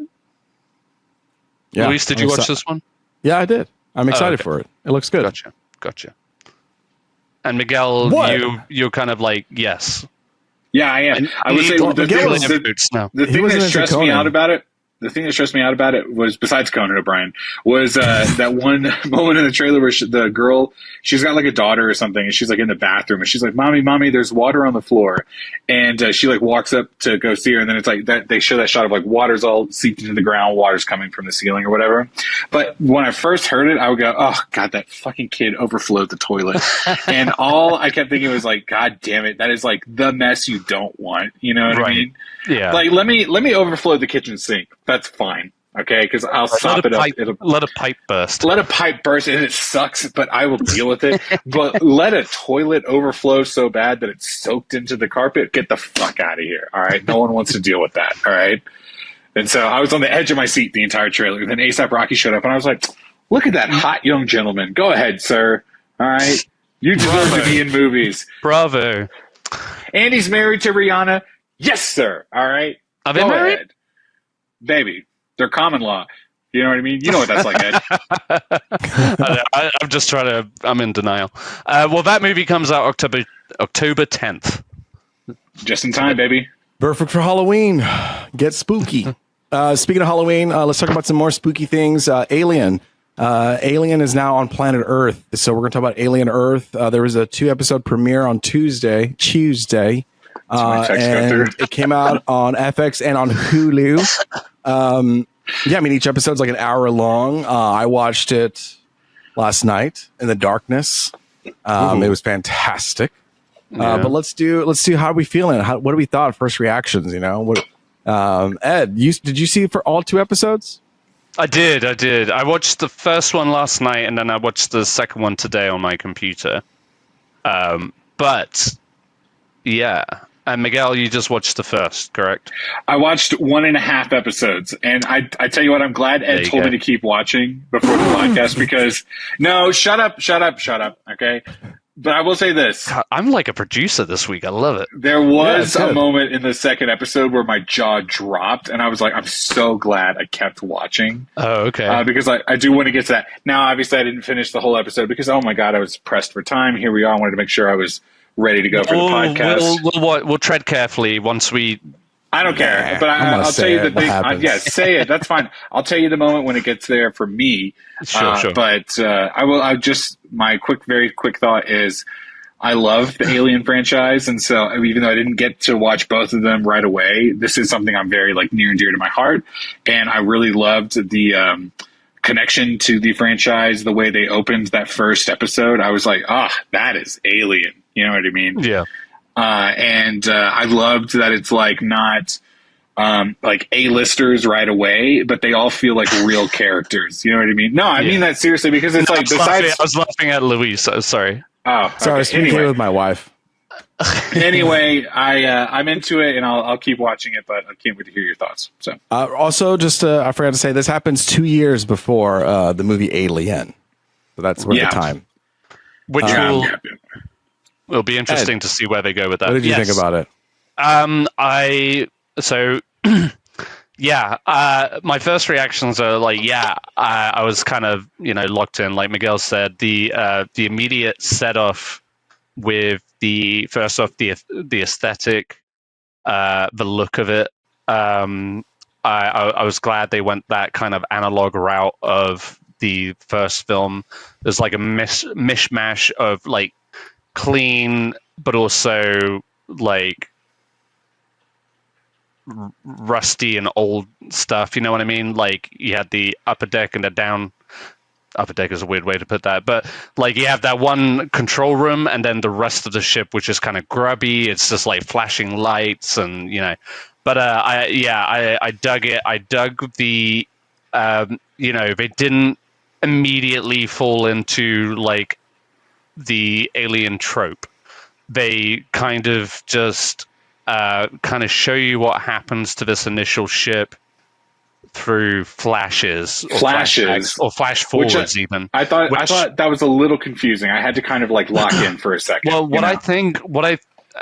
Yeah, Luis, did you watch this one? Yeah, I did. I'm excited for it. It looks good. Gotcha. And Miguel, you're kind of like, yes. Yeah, I am. I would say the thing that stressed me out about it. The thing that stressed me out about it was, besides Conan O'Brien, was that one moment in the trailer where the girl, she's got like a daughter or something, and she's like in the bathroom, and she's like, "Mommy, there's water on the floor," and she like walks up to go see her, and then it's like that they show that shot of like water's all seeped into the ground, water's coming from the ceiling or whatever. But when I first heard it, I would go, "Oh God, that fucking kid overflowed the toilet," and all I kept thinking was like, "God damn it, that is like the mess you don't want," you know what I mean? Yeah. Like let me overflow the kitchen sink. That's fine. Okay, because I'll sop it up. Let a pipe burst. Let a pipe burst, and it sucks, but I will deal with it. But let a toilet overflow so bad that it's soaked into the carpet. Get the fuck out of here. All right, no one wants to deal with that. All right. And so I was on the edge of my seat the entire trailer. And then A$AP Rocky showed up, and I was like, "Look at that hot young gentleman. Go ahead, sir. All right, you deserve to be in movies." Bravo. And he's married to Rihanna. Yes, sir. All right. Are they married? Ahead. Baby, they're common law. You know what I mean? You know what that's like, Ed. I'm just trying to... I'm in denial. Well, that movie comes out October 10th. Just in time, baby. Perfect for Halloween. Get spooky. Speaking of Halloween, let's talk about some more spooky things. Alien. Alien is now on planet Earth. So we're going to talk about Alien Earth. There was a 2-episode premiere on Tuesday. And it came out on FX and on Hulu. Yeah, I mean, each episode's like an hour long. I watched it last night in the darkness. It was fantastic. Yeah. But let's do how are we feeling? What do we thought? First reactions, you know? Ed, did you see for all 2 episodes? I did. I watched the first one last night, and then I watched the second one today on my computer. But yeah. And Miguel, you just watched the first, correct? I watched 1.5 episodes, and I tell you what, I'm glad Ed told me to keep watching before the podcast because shut up, okay? But I will say this: God, I'm like a producer this week. I love it. There was a moment in the second episode where my jaw dropped, and I was like, I'm so glad I kept watching. Oh, okay. Because I do want to get to that. Now, obviously, I didn't finish the whole episode because, oh my God, I was pressed for time. Here we are. I wanted to make sure I was ready to go for the podcast. We'll tread carefully once we... I don't care, but I'll tell you the thing. Yes, say it. That's fine. I'll tell you the moment when it gets there for me. Sure. But my very quick thought is I love the Alien franchise. And so even though I didn't get to watch both of them right away, this is something I'm very near and dear to my heart. And I really loved the connection to the franchise, the way they opened that first episode. I was like, that is Alien. You know what I mean? Yeah. And I loved that it's not A-listers right away, but they all feel like real characters. You know what I mean? No, I mean that seriously because it's I was laughing at Luis. Sorry. Oh, sorry. I was speaking with my wife. Anyway, I'm into it, and I'll keep watching it, but I can't wait to hear your thoughts. So, also, just I forgot to say, this happens 2 years before the movie Alien, so that's worth the time. Which will be interesting to see where they go with that. What did you think about it? My first reactions are I was kind of locked in, like Miguel said. The immediate set off with the aesthetic, the look of it, I was glad they went that kind of analog route of the first film. There's like a mishmash of like clean, but also like rusty and old stuff. You know what I mean? Like you had the upper deck and the down. Upper deck is a weird way to put that, but like you have that one control room, and then the rest of the ship, which is kind of grubby. It's just like flashing lights, and you know. But I dug it. I dug the, they didn't immediately fall into like the alien trope. They kind of just show you what happens to this initial ship through flashes or flash forwards. Even I thought that was a little confusing. I had to kind of like lock in for a second. Well,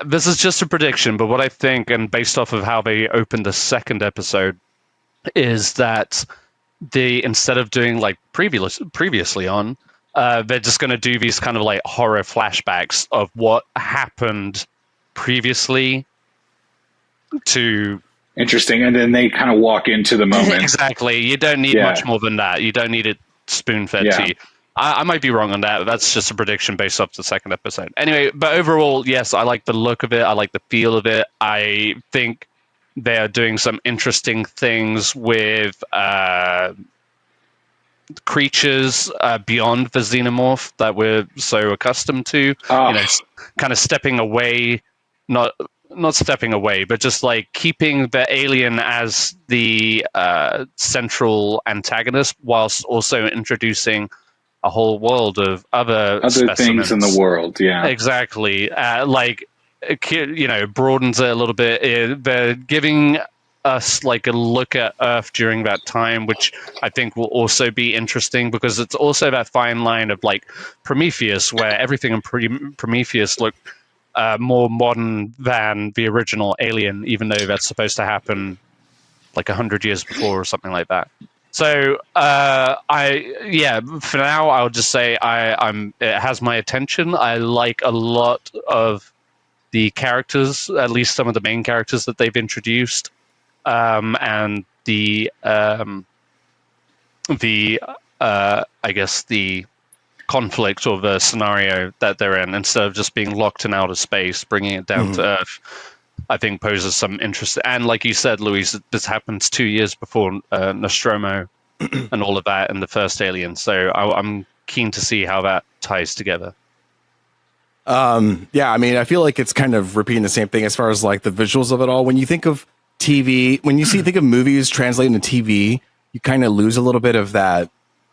this is just a prediction, but what I think, and based off of how they opened the second episode, is that instead of doing like previously on, they're just going to do these kind of like horror flashbacks of what happened previously to. Interesting, and then they kind of walk into the moment. Exactly. You don't need much more than that. You don't need it spoon-fed to you. I might be wrong on that. That's just a prediction based off the second episode. Anyway, but overall, yes, I like the look of it. I like the feel of it. I think they are doing some interesting things with creatures beyond the xenomorph that we're so accustomed to. Kind of stepping away, not stepping away, but just like keeping the alien as the central antagonist, whilst also introducing a whole world of other things in the world. Yeah, exactly. Broadens it a little bit. They're giving us like a look at Earth during that time, which I think will also be interesting, because it's also that fine line of like Prometheus, where everything in Prometheus looked more modern than the original Alien, even though that's supposed to happen like 100 years before or something like that. So for now, I'll just say it has my attention. I like a lot of the characters, at least some of the main characters that they've introduced, and the conflict or the scenario that they're in, instead of just being locked in outer space, bringing it down to Earth, I think poses some interest. And like you said, Luis, this happens 2 years before Nostromo and all of that in the first Alien. So I'm keen to see how that ties together. I mean, I feel like it's kind of repeating the same thing as far as like the visuals of it all. When you think of TV, think of movies translating to TV, you kind of lose a little bit of that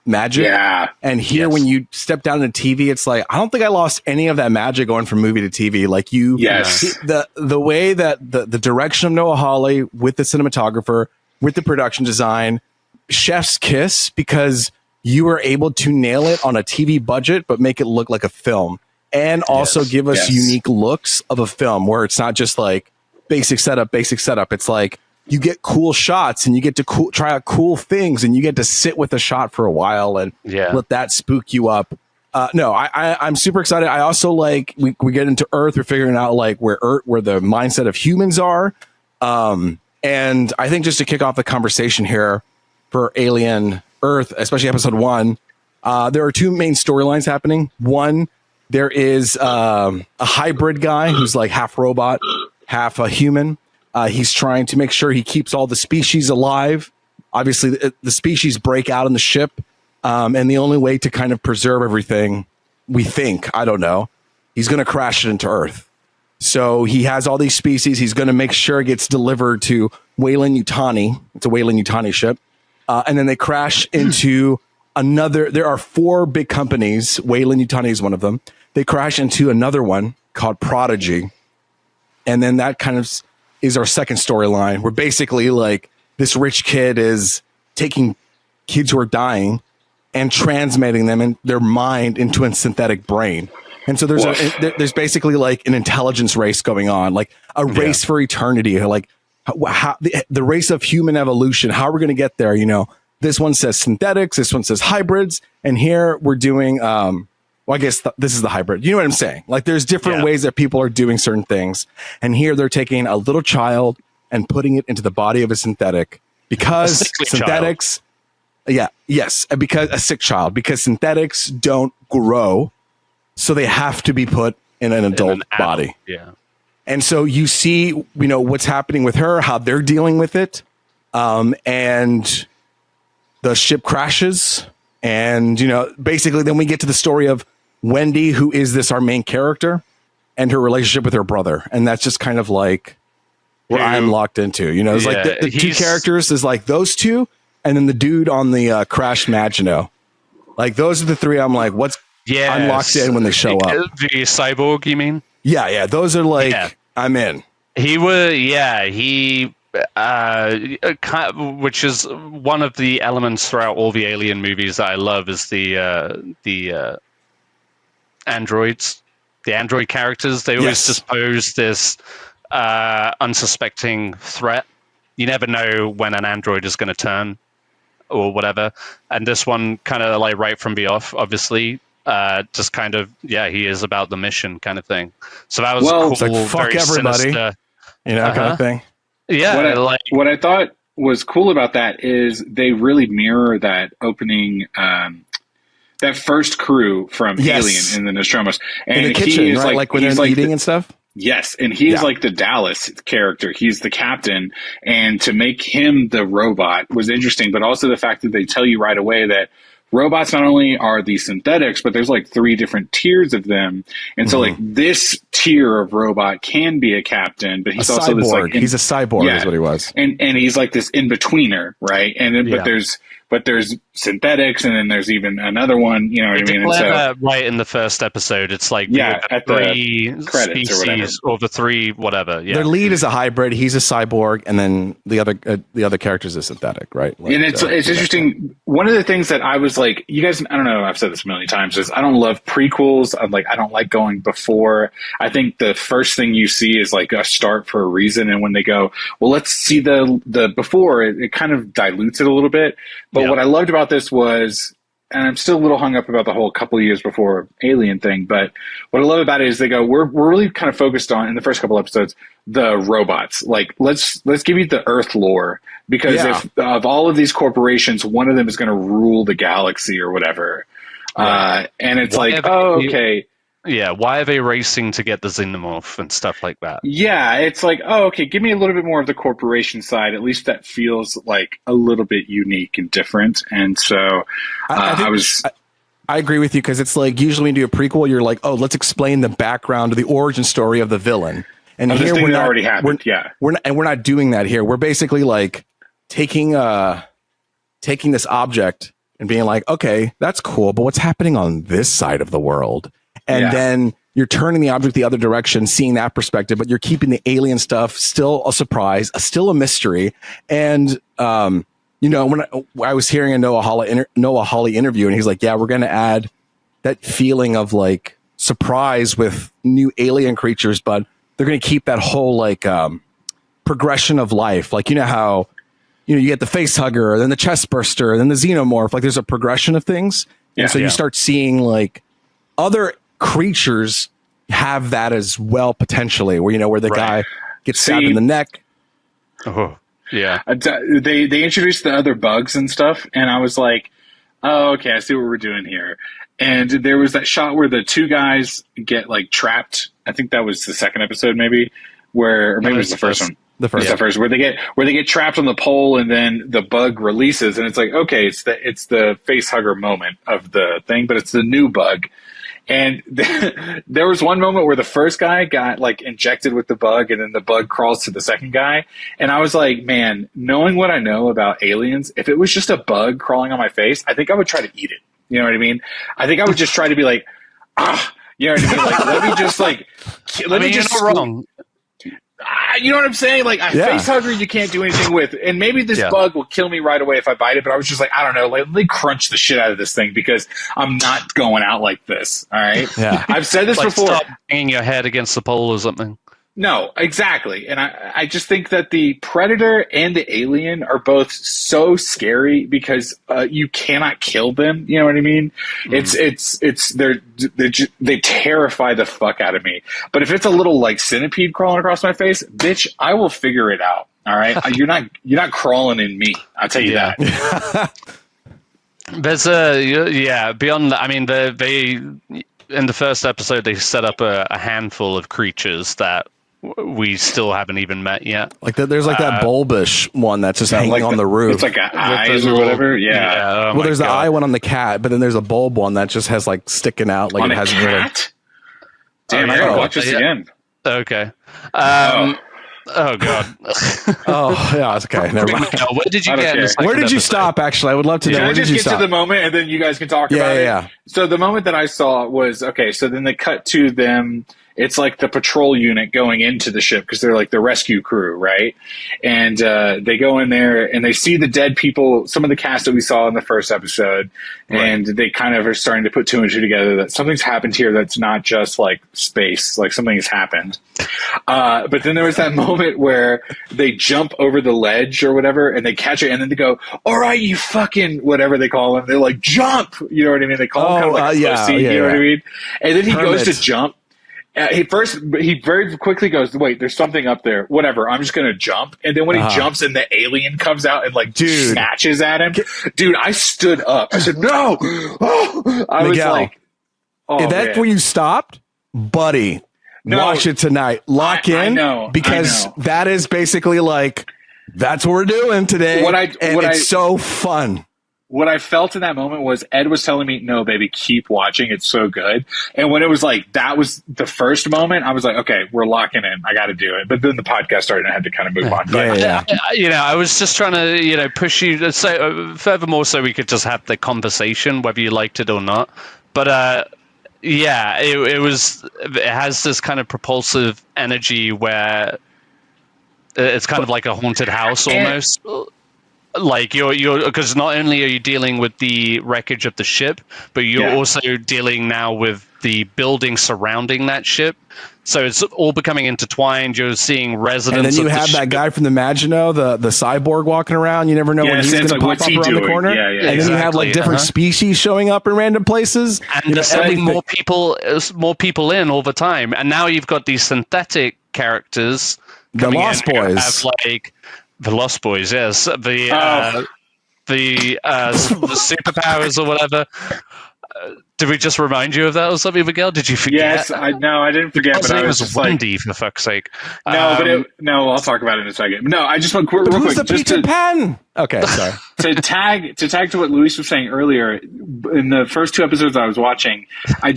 magic. Yeah. And here, when you step down to TV, it's like, I don't think I lost any of that magic going from movie to TV. Like the way that the direction of Noah Hawley with the cinematographer, with the production design, chef's kiss, because you were able to nail it on a TV budget, but make it look like a film, and also give us unique looks of a film where it's not just like basic setup. It's like, you get cool shots and you get to try out cool things, and you get to sit with a shot for a while and let that spook you up. I'm super excited. I also like, we get into Earth. We're figuring out like where the mindset of humans are. And I think just to kick off the conversation here for Alien Earth, especially episode 1, there are 2 main storylines happening. One, there is a hybrid guy who's like half robot, half a human. He's trying to make sure he keeps all the species alive. Obviously, the species break out on the ship, and the only way to kind of preserve everything, we think, I don't know, he's going to crash it into Earth. So he has all these species. He's going to make sure it gets delivered to Weyland-Yutani. It's a Weyland-Yutani ship. And then they crash into another. There are 4 big companies. Weyland-Yutani is one of them. They crash into another one called Prodigy. And then that kind of is our second storyline, where basically like this rich kid is taking kids who are dying and transmitting them in their mind into a synthetic brain. And so there's basically like an intelligence race going on, like a race for eternity, like how the race of human evolution. How are we going to get there? You know, this one says synthetics, this one says hybrids, and here we're doing I guess this is the hybrid. You know what I'm saying? Like there's different ways that people are doing certain things. And here they're taking a little child and putting it into the body of a synthetic because synthetics, because a sick child, because synthetics don't grow, so they have to be put in an adult body. Yeah. And so you see, what's happening with her, how they're dealing with it. And the ship crashes. And, basically then we get to the story of Wendy, who is our main character, and her relationship with her brother. And that's just kind of like where I'm locked into, it's like the two characters is like those two. And then the dude on the crashed Maginot. Like those are the three. I'm like, I'm locked in when they show up. The cyborg, you mean? Yeah. Those are like, I'm in. Which is one of the elements throughout all the Alien movies that I love is the androids, the android characters. They always just pose this unsuspecting threat. You never know when an android is going to turn or whatever. And this one kind of like right from the off, obviously. Just kind of, he is about the mission kind of thing. So that was cool. It's like, fuck everybody, sinister. Kind of thing. Yeah. What I thought was cool about that is they really mirror that opening, that first crew from Alien in the Nostromos. And in the kitchen, right? Like when they're eating and stuff? Yes, and he's like the Dallas character. He's the captain, and to make him the robot was interesting, but also the fact that they tell you right away that robots not only are the synthetics, but there's like 3 different tiers of them. And so like this tier of robot can be a captain, but he's also this like he's a cyborg is what he was. And he's like this in-betweener, right? And then, but there's synthetics, and then there's even another one, you know what I mean? And so, right in the first episode, it's like at 3 the credits species or the 3 whatever. Yeah. Their lead is a hybrid. He's a cyborg, and then the other characters is synthetic, right? Like, and it's interesting. One of the things that I was like, you guys, I don't know, I've said this a million times, is I don't love prequels. I don't like going before. I think the first thing you see is like a start for a reason, and when they go, well, let's see the before, it kind of dilutes it a little bit. But what I loved about this was, and I'm still a little hung up about the whole couple of years before Alien thing, but what I love about it is they go, we're really kind of focused on, in the first couple episodes, the robots. Like, let's give you the Earth lore, because if of all of these corporations, one of them is going to rule the galaxy or whatever. And it's okay. Yeah, why are they racing to get the xenomorph and stuff like that? Yeah, it's like, okay, give me a little bit more of the corporation side. At least that feels like a little bit unique and different. And so I agree with you, because it's like usually when you do a prequel, you're like, oh, let's explain the background or the origin story of the villain. And here we're not, already happened. We're not doing that here. We're basically like taking this object and being like, okay, that's cool, but what's happening on this side of the world? And then you're turning the object the other direction, seeing that perspective, but you're keeping the alien stuff still a surprise, still a mystery. And, when I was hearing a Noah Hawley interview, and he's like, yeah, we're going to add that feeling of like surprise with new alien creatures, but they're going to keep that whole like progression of life. Like, how, you get the face hugger, then the chest burster, then the xenomorph. Like there's a progression of things. And so you start seeing like other creatures have that as well, potentially, where the guy gets stabbed in the neck. Oh, yeah. They introduced the other bugs and stuff, and I was like, oh, okay, I see what we're doing here. And there was that shot where the 2 guys get like trapped. I think that was the second episode, maybe, or maybe it was the first one. The first, where they get trapped on the pole, and then the bug releases, and it's like, okay, it's the face hugger moment of the thing, but it's the new bug. And there was one moment where the first guy got like injected with the bug, and then the bug crawls to the second guy. And I was like, man, knowing what I know about aliens, if it was just a bug crawling on my face, I think I would try to eat it. You know what I mean? I think I would just try to be like, you know what I mean? Like, let me just like, let me just. You're not wrong. You know what I'm saying? Like, a face hugger you can't do anything with. And maybe this bug will kill me right away if I bite it, but I was just like, I don't know, like, let me crunch the shit out of this thing, because I'm not going out like this. All right? Yeah. I've said this like before. Stop banging your head against the pole or something. No, exactly. And I just think that the Predator and the Alien are both so scary because you cannot kill them. You know what I mean? They terrify the fuck out of me. But if it's a little like centipede crawling across my face, bitch, I will figure it out. All right? You're not crawling in me. I'll tell you that. There's beyond that, I mean, they in the first episode, they set up a handful of creatures that we still haven't even met yet. Like there's like that bulbish one that's just hanging on the roof. It's like eyes or whatever. Yeah. Well, there's the eye one on the cat, but then there's a bulb one that just has like sticking out. Like on it has cat? Damn, I gotta watch this again. Okay. Oh god. Oh yeah, it's okay. Never mind. Where did you get? Where did you stop? Actually, I would love to know. Can I Where did just you get stop? to the moment and then you guys can talk about it? Yeah. So the moment that I saw was okay. So then they cut to them. It's like the patrol unit going into the ship because they're like the rescue crew, right? And they go in there and they see the dead people, some of the cast that we saw in the first episode, and they kind of are starting to put two and two together that something's happened here that's not just like space, like something has happened. But then there was that moment where they jump over the ledge or whatever and they catch it and then they go, all right, you fucking whatever they call him. They're like, jump! You know what I mean? They call him kind of like a pussy, you know what I mean? And then he goes to jump. He very quickly goes, wait, there's something up there. Whatever, I'm just going to jump. And then when he jumps and the alien comes out and like snatches at him, dude, I stood up. I said, no! I was like, if that's where you stopped, buddy, watch it tonight. Lock in. Because that is basically like, that's what we're doing today. It's so fun. What I felt in that moment was Ed was telling me, no, baby, keep watching. It's so good. And when it was like, that was the first moment, I was like, okay, we're locking in. I got to do it. But then the podcast started and I had to kind of move on. I was just trying to, push you to say, furthermore, so we could just have the conversation, whether you liked it or not. But, it has this kind of propulsive energy where it's kind of like a haunted house almost. Like you're because not only are you dealing with the wreckage of the ship, but you're also dealing now with the building surrounding that ship. So it's all becoming intertwined. You're seeing residents. And then you have that guy from the Maginot, the cyborg walking around. You never know when he's going to pop up around the corner. And then you have like different species showing up in random places. And they're sending more people in all the time. And now you've got these synthetic characters. The Lost Boys. The Lost Boys, yes. The superpowers or whatever. Did we just remind you of that or something, Miguel? Did you forget? Yes, I didn't forget. But I was just Wendy, for fuck's sake. No, I'll talk about it in a second. No, I just want real quick. Just Peter Pan? Okay, sorry. to tag to what Luis was saying earlier. In the first two episodes I was watching, I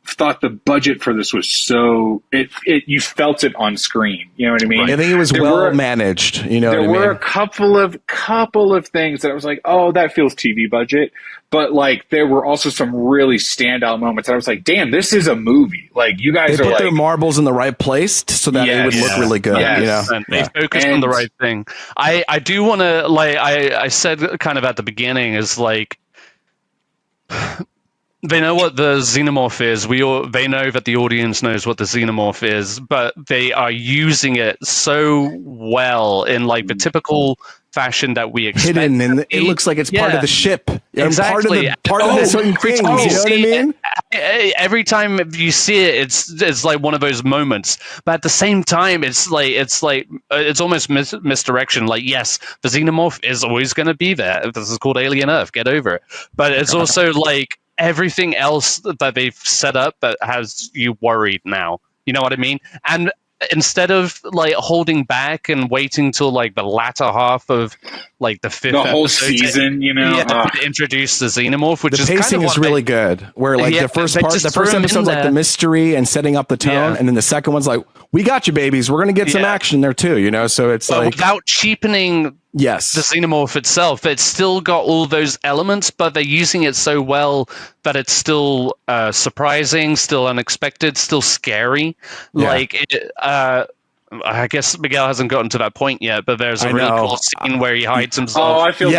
thought the budget for this was so you felt it on screen. You know what I mean? I think it was managed. You know, there were a couple of things that I was like, oh, that feels TV budget. But like, there were also some really standout moments. I was like, damn, this is a movie. Like, you guys put their marbles in the right place so that it would look really good. Yes. You know, and they focused on the right thing. I do want to I said kind of at the beginning is like. They know what the xenomorph is. They know that the audience knows what the xenomorph is, but they are using it so well in like the typical fashion that we expect. Hidden, and it looks like it's part of the ship. Exactly. Part of the certain things. You know what I mean? Every time you see it, it's like one of those moments. But at the same time, it's almost misdirection. Like, yes, the xenomorph is always going to be there. This is called Alien Earth. Get over it. But it's also like everything else that they've set up that has you worried now. You know what I mean? And instead of like holding back and waiting till like the latter half of like the fifth whole season, to introduce the xenomorph, which the pacing is really good. Where like the first episode's like the mystery and setting up the tone, and then the second one's like, we got you, babies. We're gonna get some action there too, you know. So it's like without cheapening the xenomorph itself, it's still got all those elements, but they're using it so well that it's still surprising, still unexpected, still scary. Like I guess Miguel hasn't gotten to that point yet, but there's a really cool scene where he hides himself. Oh, I feel.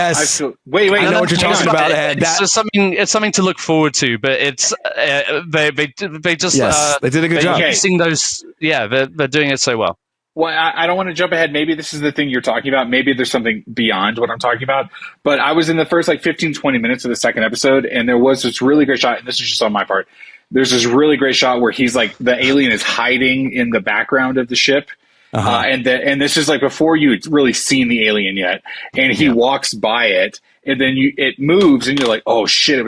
Wait. I know what you're talking about, Ed. It's something to look forward to, but it's they just they did a good job. using those. Yeah, they're doing it so well. Well, I don't want to jump ahead. Maybe this is the thing you're talking about. Maybe there's something beyond what I'm talking about. But I was in the first 15, 20 minutes of the second episode, and there was this really great shot. And this is just on my part. There's this really great shot where he's like, the alien is hiding in the background of the ship. And this is like before you'd really seen the alien yet. And he walks by it, and then it moves, and you're like, oh shit, it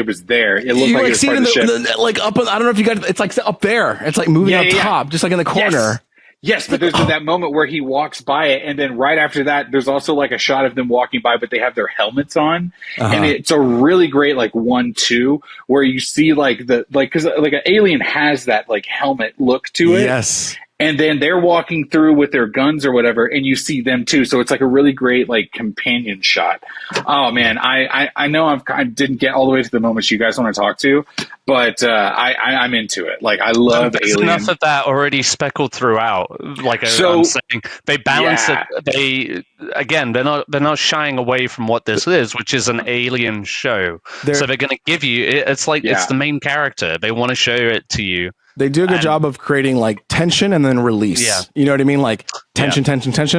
was there. It looked like it was part of the ship. Like up, I don't know if you got it's like up there. It's like moving up top, just like in the corner. Yes, but there's that moment where he walks by it, and then right after that, there's also like a shot of them walking by, but they have their helmets on, and it's a really great like 1-2 where you see because an alien has that like helmet look to it. Yes. And then they're walking through with their guns or whatever, and you see them too. So it's like a really great like companion shot. Oh man, I know I didn't get all the way to the moments you guys want to talk to, but I'm into it. Like I love There's Alien. enough of that already speckled throughout. Like I'm saying, they balance it. They're not shying away from what this is, which is an alien show. So they're going to give you. It's like it's the main character. They want to show it to you. They do a good job of creating like tension and then release. Yeah. You know what I mean? Like tension,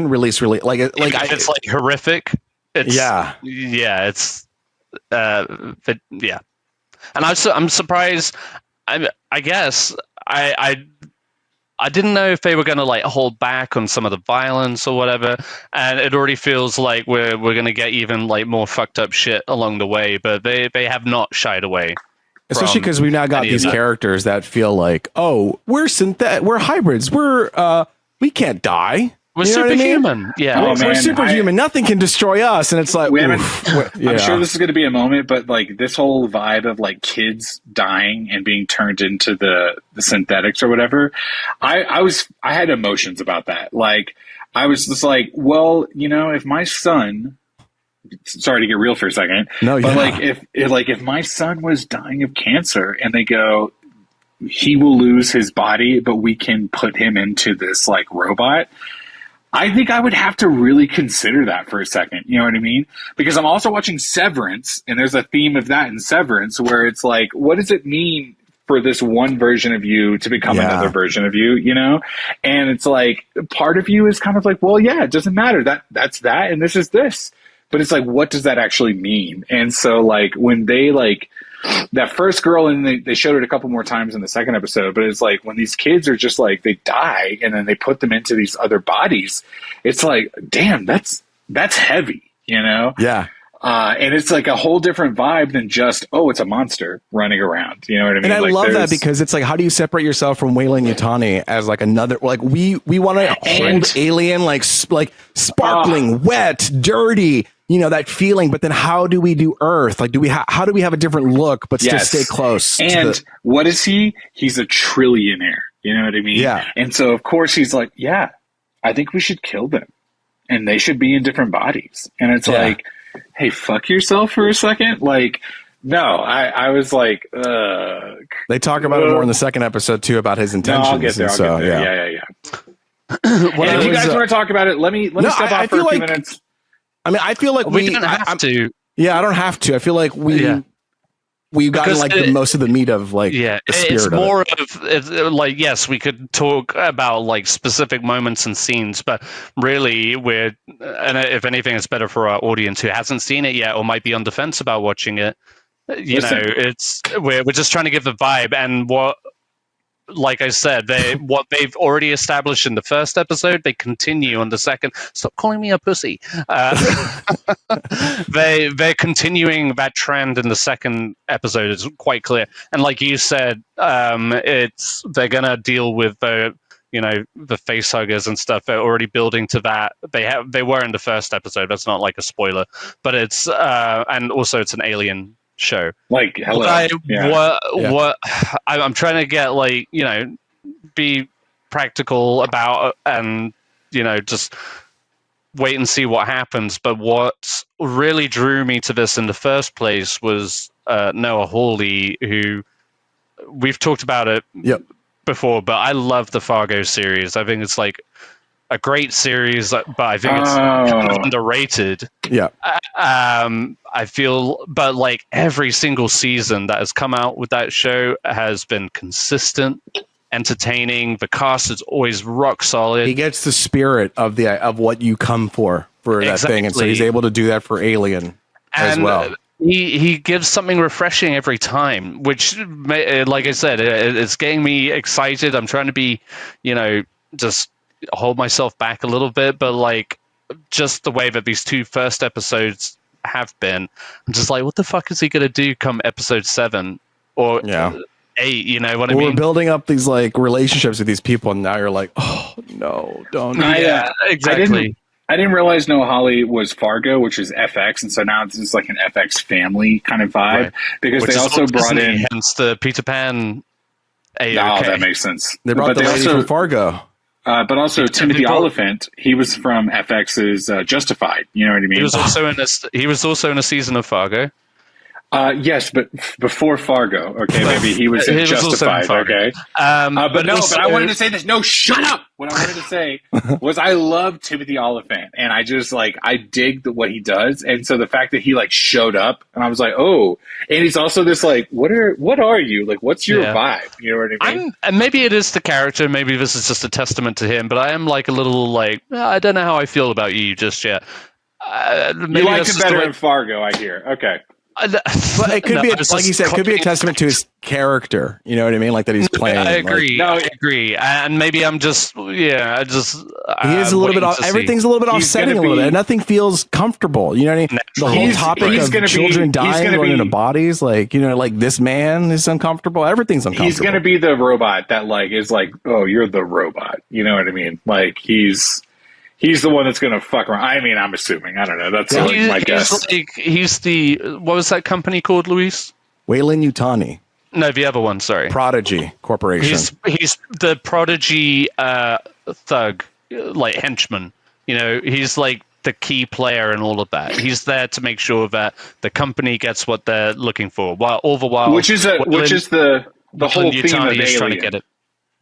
release. Like it's like horrific. It's, And I'm surprised. I guess I didn't know if they were going to like hold back on some of the violence or whatever, and it already feels like we're going to get even like more fucked up shit along the way. But they have not shied away. Especially because we've now got these characters that feel like, oh, we're hybrids. We can't die. We're superhuman. I mean? Yeah, we're superhuman. Nothing can destroy us. And it's like, I'm sure this is going to be a moment, but like this whole vibe of like kids dying and being turned into the synthetics or whatever, I had emotions about that. Like I was just like, well, if my son. Sorry to get real for a second. If my son was dying of cancer and they go, he will lose his body, but we can put him into this like robot, I think I would have to really consider that for a second. You know what I mean? Because I'm also watching Severance, and there's a theme of that in Severance where it's like, what does it mean for this one version of you to become another version of you, And it's like, part of you is kind of like, well, yeah, it doesn't matter. That's that, and this is this. But it's like, what does that actually mean? And so, like, when they, like, that first girl, and they showed it a couple more times in the second episode, but it's like, when these kids are just, like, they die, and then they put them into these other bodies, it's like, damn, that's heavy, Yeah. And it's like a whole different vibe than just, oh, it's a monster running around. You know what I mean? And I love that because it's like, how do you separate yourself from Weyland-Yutani as like another, like we want to hold Alien like sparkling, wet, dirty, that feeling. But then how do we do Earth? Like, how do we have a different look, but still stay close? And what is he? He's a trillionaire. You know what I mean? Yeah. And so of course he's like, yeah, I think we should kill them and they should be in different bodies. And it's like, hey, fuck yourself for a second. Like, no, I was like, they talk about it more in the second episode too, about his intentions. No, I'll get there. Yeah. And if you guys want to talk about it, let me step off for a few minutes. I mean, I feel like we don't have to. Yeah, I don't have to. I feel like we've gotten like the most of the meat of like the spirit it's more of it. It's like, yes, we could talk about like specific moments and scenes, but really and if anything, it's better for our audience who hasn't seen it yet or might be on the fence about watching it. We're just trying to give the vibe, and what, like I said, what they've already established in the first episode, they continue on the second. Stop calling me a pussy. They're continuing that trend in the second episode. It's quite clear, and like you said, they're gonna deal with the face huggers and stuff. They're already building to that. They were in the first episode. That's not like a spoiler, but it's and also it's an alien show. Like, hello. I'm trying to get like, be practical about and just wait and see what happens. But what really drew me to this in the first place was Noah Hawley, who we've talked about it before, but I love the Fargo series. I think it's like a great series, but I think it's kind of underrated. Yeah. I feel, but like every single season that has come out with that show has been consistent, entertaining. The cast is always rock solid. He gets the spirit of what you come for that thing, and so he's able to do that for Alien as well. He gives something refreshing every time, which, like I said, it's getting me excited. I'm trying to be, just hold myself back a little bit, but like just the way that these two first episodes have been, I'm just like, what the fuck is he gonna do come episode 7 or 8? You know what I mean? We're building up these like relationships with these people, and now you're like, oh no, don't. Yeah, exactly. I didn't realize Noah Hawley was Fargo, which is FX, and so now it's just like an FX family kind of vibe, right. Because Which they also brought in, hence the Peter Pan. Oh, that makes sense. They brought the lady from Fargo. But also Timothy Oliphant, he was from FX's Justified. You know what I mean? He was also in a season of Fargo. Yes, but before Fargo. Okay, maybe he was in Justified. Okay, but I wanted to say this. No, shut up. What I wanted to say was I love Timothy Oliphant, and I just I dig what he does, and so the fact that he showed up, and I was like, oh, and he's also this what are you like? What's your vibe? You know what I mean? And maybe it is the character. Maybe this is just a testament to him. But I am a little I don't know how I feel about you just yet. You liked it better in Fargo, I hear. Okay. But it could be, like you said, it could be a testament to his character. You know what I mean? Like that he's playing. I agree. I agree. And maybe I'm just, he is a little bit off. Everything's a little bit offsetting a little bit. Nothing feels comfortable. You know what I mean? The whole topic of children dying going into bodies, this man is uncomfortable. Everything's uncomfortable. He's going to be the robot that is oh, you're the robot. You know what I mean? He's the one that's going to fuck around. I mean, I'm assuming. I don't know. That's my guess. He's the... What was that company called, Luis? Weyland-Yutani. No, the other one, sorry. Prodigy Corporation. He's the Prodigy thug, henchman. He's the key player in all of that. He's there to make sure that the company gets what they're looking for. Which is the whole theme of Alien. Trying to get it.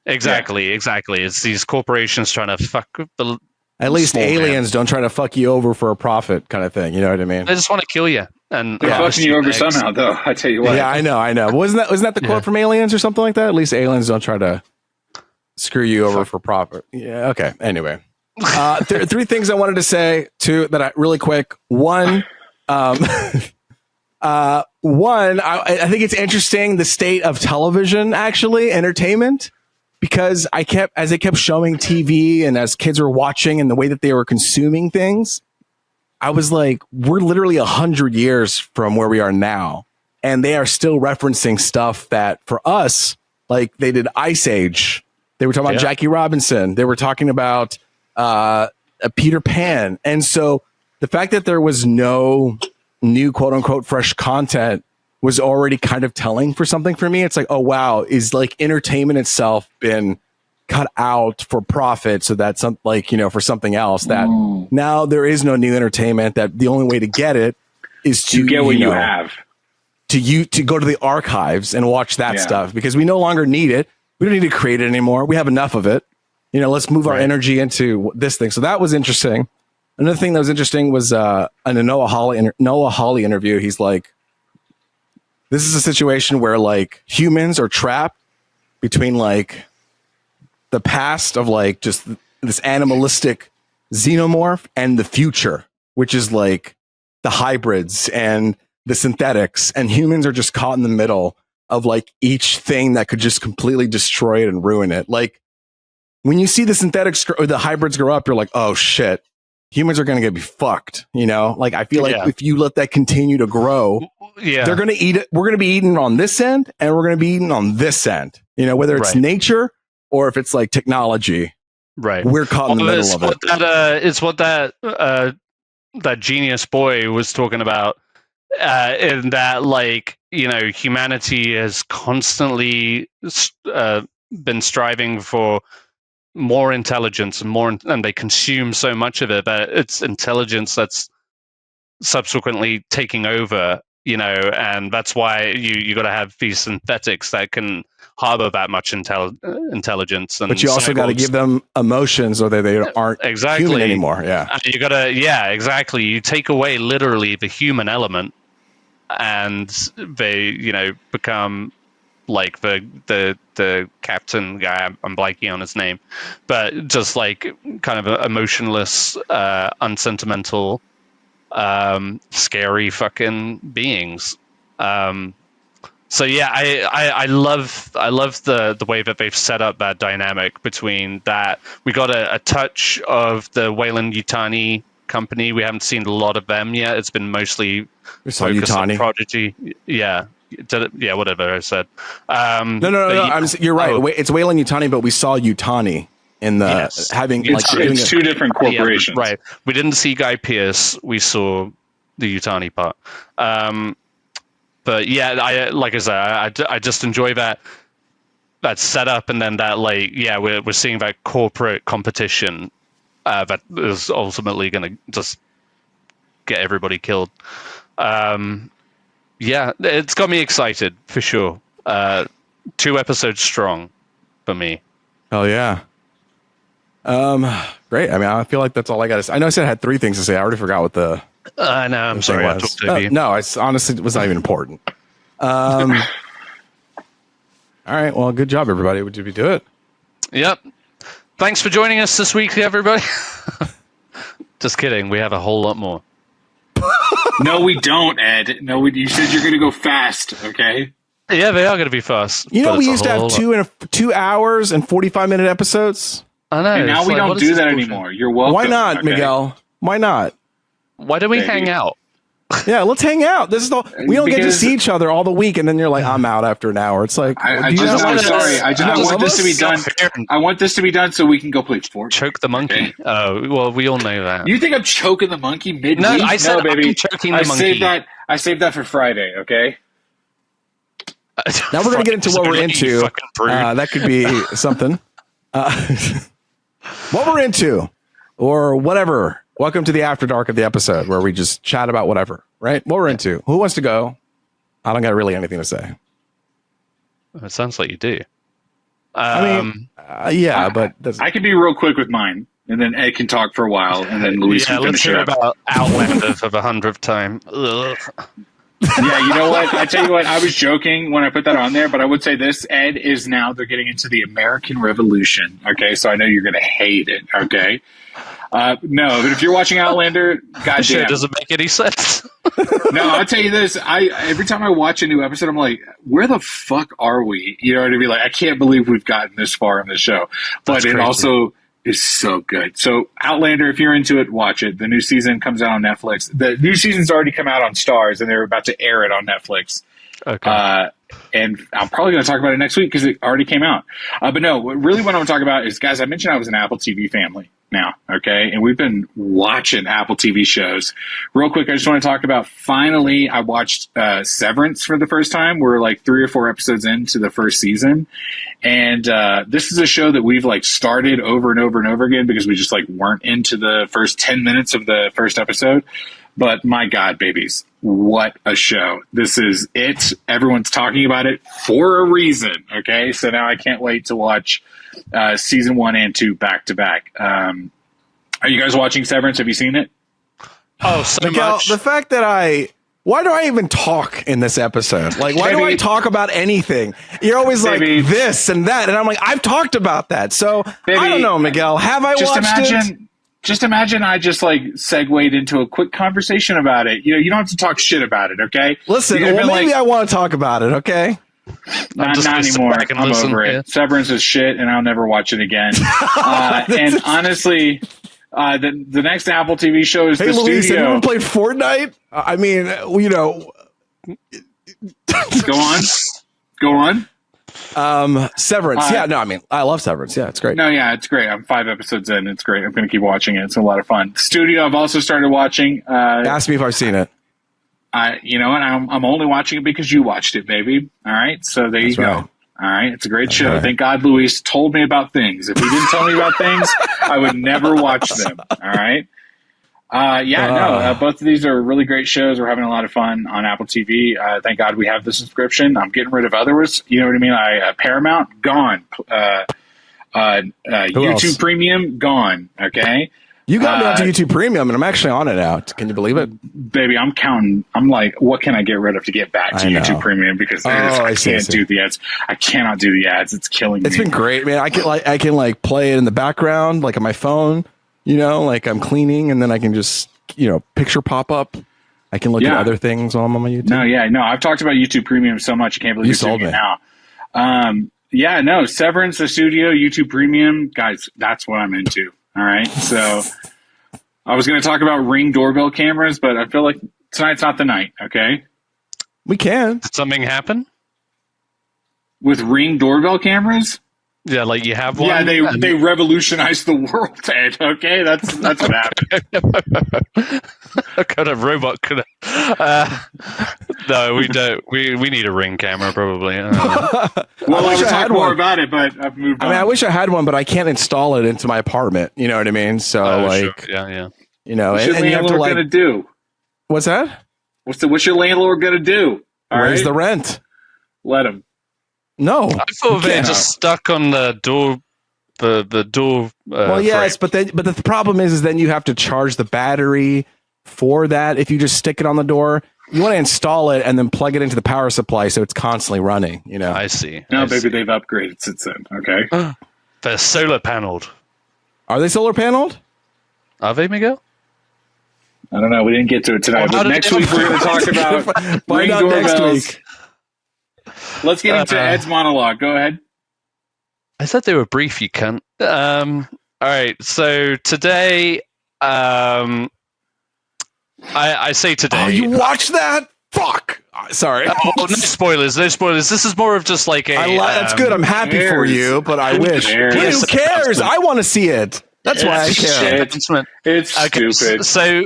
Exactly. It's these corporations trying to fuck the... At least aliens don't try to fuck you over for a profit kind of thing. You know what I mean? They just want to kill you. And they're fucking you over somehow, though. I tell you what. Yeah, I know. Wasn't that the quote from Aliens or something like that? At least aliens don't try to screw you over for profit. Yeah. Okay. Anyway, three things I wanted to say really quick. One, I think it's interesting the state of television, actually, entertainment. Because as they kept showing TV and as kids were watching and the way that they were consuming things, I was like, we're literally 100 years from where we are now. And they are still referencing stuff that for us, they did Ice Age. They were talking about Jackie Robinson. They were talking about Peter Pan. And so the fact that there was no new quote unquote fresh content was already kind of telling for something for me. It's like, oh wow, is entertainment itself been cut out for profit so that's for something else that now there is no new entertainment, that the only way to get it is to get what you have, to go to the archives and watch that stuff, because we no longer need it. We don't need to create it anymore. We have enough of it. Let's move our energy into this thing. So that was interesting. Another thing that was interesting was in a Noah Hawley interview, he's like, this is a situation where humans are trapped between the past of just this animalistic xenomorph and the future, which is the hybrids and the synthetics, and humans are just caught in the middle of each thing that could just completely destroy it and ruin it. When you see the synthetics or the hybrids grow up, you're like, oh shit, humans are going to be fucked. I feel if you let that continue to grow, they're going to eat it. We're going to be eaten on this end, and we're going to be eaten on this end. Whether it's nature or if it's technology. Right. We're caught in the middle of it. It's what that genius boy was talking about. In that, humanity has constantly been striving for more intelligence and they consume so much of it that it's intelligence that's subsequently taking over and that's why you got to have these synthetics that can harbor that much intelligence. And but you also got to give them emotions, or they aren't human anymore. Yeah, you got to. Yeah, exactly. You take away literally the human element, and they become like the captain guy. I'm blanking on his name, but just like kind of emotionless, unsentimental, scary fucking beings. So yeah, I love the way that they've set up that dynamic between that. We got a touch of the Weyland-Yutani company. We haven't seen a lot of them yet. It's been mostly focused on Prodigy. Yeah. Yeah, whatever I said. No. You're right. It's Weyland-Yutani, but we saw Yutani in the having it's two different corporations. Yeah, right. We didn't see Guy Pearce. We saw the Yutani part. But yeah, I just enjoy that setup, and then that we're seeing that corporate competition that is ultimately going to just get everybody killed. Yeah, it's got me excited for sure. 2 episodes strong for me. Oh yeah. Great. I mean, I feel like that's all I got to say. I know I said I had 3 things to say. I already forgot what the. I know. I'm sorry. I talked over you. No, it's honestly, it was not even important. All right. Well, good job, everybody. Did we do it? Yep. Thanks for joining us this week, everybody. Just kidding. We have a whole lot more. No, we don't, Ed. No, you said you're going to go fast, okay? Yeah, they are going to be fast. We used to have 2 hours and 45-minute episodes. I know. And now we don't do that anymore. You're welcome. Why not, okay? Miguel? Why not? Why don't we hang out? Yeah, let's hang out. This is we don't get to see each other all the week, and then you're like, I'm out after an hour. It's like, I'm sorry. I want this to be done. I want this to be done so we can go play Fortnite. Choke the monkey. Okay. Oh, well, we all know that. You think I'm choking the monkey mid-week? No, I said baby. I'm choking the monkey. I saved that for Friday, okay? Now we're going to get into what we're into. That could be something. What we're into, or whatever. Welcome to the After Dark of the episode, where we just chat about whatever, right? What we're into. Who wants to go? I don't got really anything to say. It sounds like you do. Yeah, but I can be real quick with mine, and then Ed can talk for a while, and then Luis can finish it up. About Outlander for the 100th time. Ugh. Yeah, you know what? I tell you what, I was joking when I put that on there, but I would say this, Ed, is now they're getting into the American Revolution, okay? So I know you're going to hate it, okay? No, but if you're watching Outlander, goddamn. Sure, doesn't make any sense. No, I'll tell you this. Every time I watch a new episode, I'm like, where the fuck are we? You know what I mean? Like, I can't believe we've gotten this far in the show. But it also is so good. So Outlander, if you're into it, watch it. The new season comes out on Netflix. The new season's already come out on Starz, and they're about to air it on Netflix. Okay. And I'm probably going to talk about it next week because it already came out. But no, really what I want to talk about is, guys, I mentioned I was an Apple TV family now, okay? And we've been watching Apple TV shows. Real quick, I just want to talk about, finally, I watched Severance for the first time. We're like 3 or 4 episodes into the first season. And this is a show that we've like started over and over and over again because we just like weren't into the first 10 minutes of the first episode. But my God, babies, what a show. This is it. Everyone's talking about it for a reason, okay? So now I can't wait to watch season 1 and 2 back to back. Are you guys watching Severance? Have you seen it? Oh, so Miguel, much. The fact that why do I even talk in this episode? Like, why do I talk about anything? You're always like this and that. And I'm like, I've talked about that. So I don't know, Miguel. Have I watched it? Just imagine I just like segued into a quick conversation about it. You know, you don't have to talk shit about it, okay? Listen, maybe I want to talk about it, okay? Not anymore. I'm over it. Yeah. Severance is shit, and I'll never watch it again. And honestly, the next Apple TV show is The Luis, Studio. Have you ever played Fortnite? I mean, you know. Go on. Severance. Yeah, no, I mean, I love Severance. Yeah, it's great. No, yeah, it's great. I'm 5 episodes in. It's great. I'm going to keep watching it. It's a lot of fun. Studio, I've also started watching. Ask me if I've seen it. You know what? I'm only watching it because you watched it, baby. All right, so there you go. Right. All right, it's a great show. Right. Thank God Luis told me about things. If he didn't tell me about things, I would never watch them. All right. Both of these are really great shows. We're having a lot of fun on Apple TV. Thank God we have the subscription. I'm getting rid of others. You know what I mean? Paramount, gone. YouTube Premium, gone. Okay. You got me onto YouTube Premium, and I'm actually on it now. Can you believe it? Baby, I'm counting. I'm like, what can I get rid of to get back to YouTube Premium? Because I can't do the ads. I cannot do the ads. It's killing me. It's been great, man. I can play it in the background, like on my phone, like I'm cleaning, and then I can just, picture pop up. I can look at other things while I'm on my YouTube. No. I've talked about YouTube Premium so much. I can't believe you sold me now. Severance, the studio, YouTube Premium. Guys, that's what I'm into. All right. So I was going to talk about Ring doorbell cameras, but I feel like tonight's not the night. Okay. We can. Did something happen with Ring doorbell cameras? Yeah, like you have one. Yeah, they revolutionized the world, Ed. Okay, that's what happened. What kind of robot could? No, we don't. We need a Ring camera, probably. Well, I would talk more about it, but I've moved on. I wish I had one, but I can't install it into my apartment. You know what I mean? So, sure. Yeah. What's your landlord gonna do? What's that? What's your landlord gonna do? Raise the rent. Let him. No, I thought they just stuck on the door. The door. Well, yes, but the problem is then you have to charge the battery for that. If you just stick it on the door, you want to install it and then plug it into the power supply so it's constantly running. I see. No, baby, they've upgraded since then. Okay, they're solar paneled. Are they solar paneled? Are they, Miguel? I don't know. We didn't get to it tonight, but next week we're going to talk about Ring doorbells. Next week. Let's get into Ed's monologue. Go ahead. I said they were brief, you cunt. All right. So today, I say today. Oh, you watched that? Fuck. Sorry. No spoilers. No spoilers. This is more of just like a. That's good. I'm happy for you, but I wish. Who cares? I want to see it. That's why I care. It's stupid. So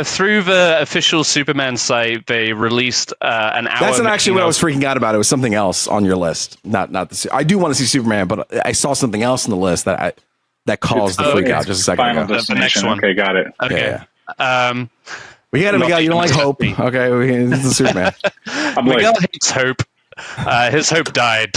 through the official Superman site, they released an hour. That's not actually what I was freaking out about. It was something else on your list. Not the. I do want to see Superman, but I saw something else on the list that caused the freak out just a second ago. The next one. Okay, got it. Okay. Yeah. We had him. Miguel, you don't like Hope. Okay, this is Superman. Miguel hates Hope. His hope died.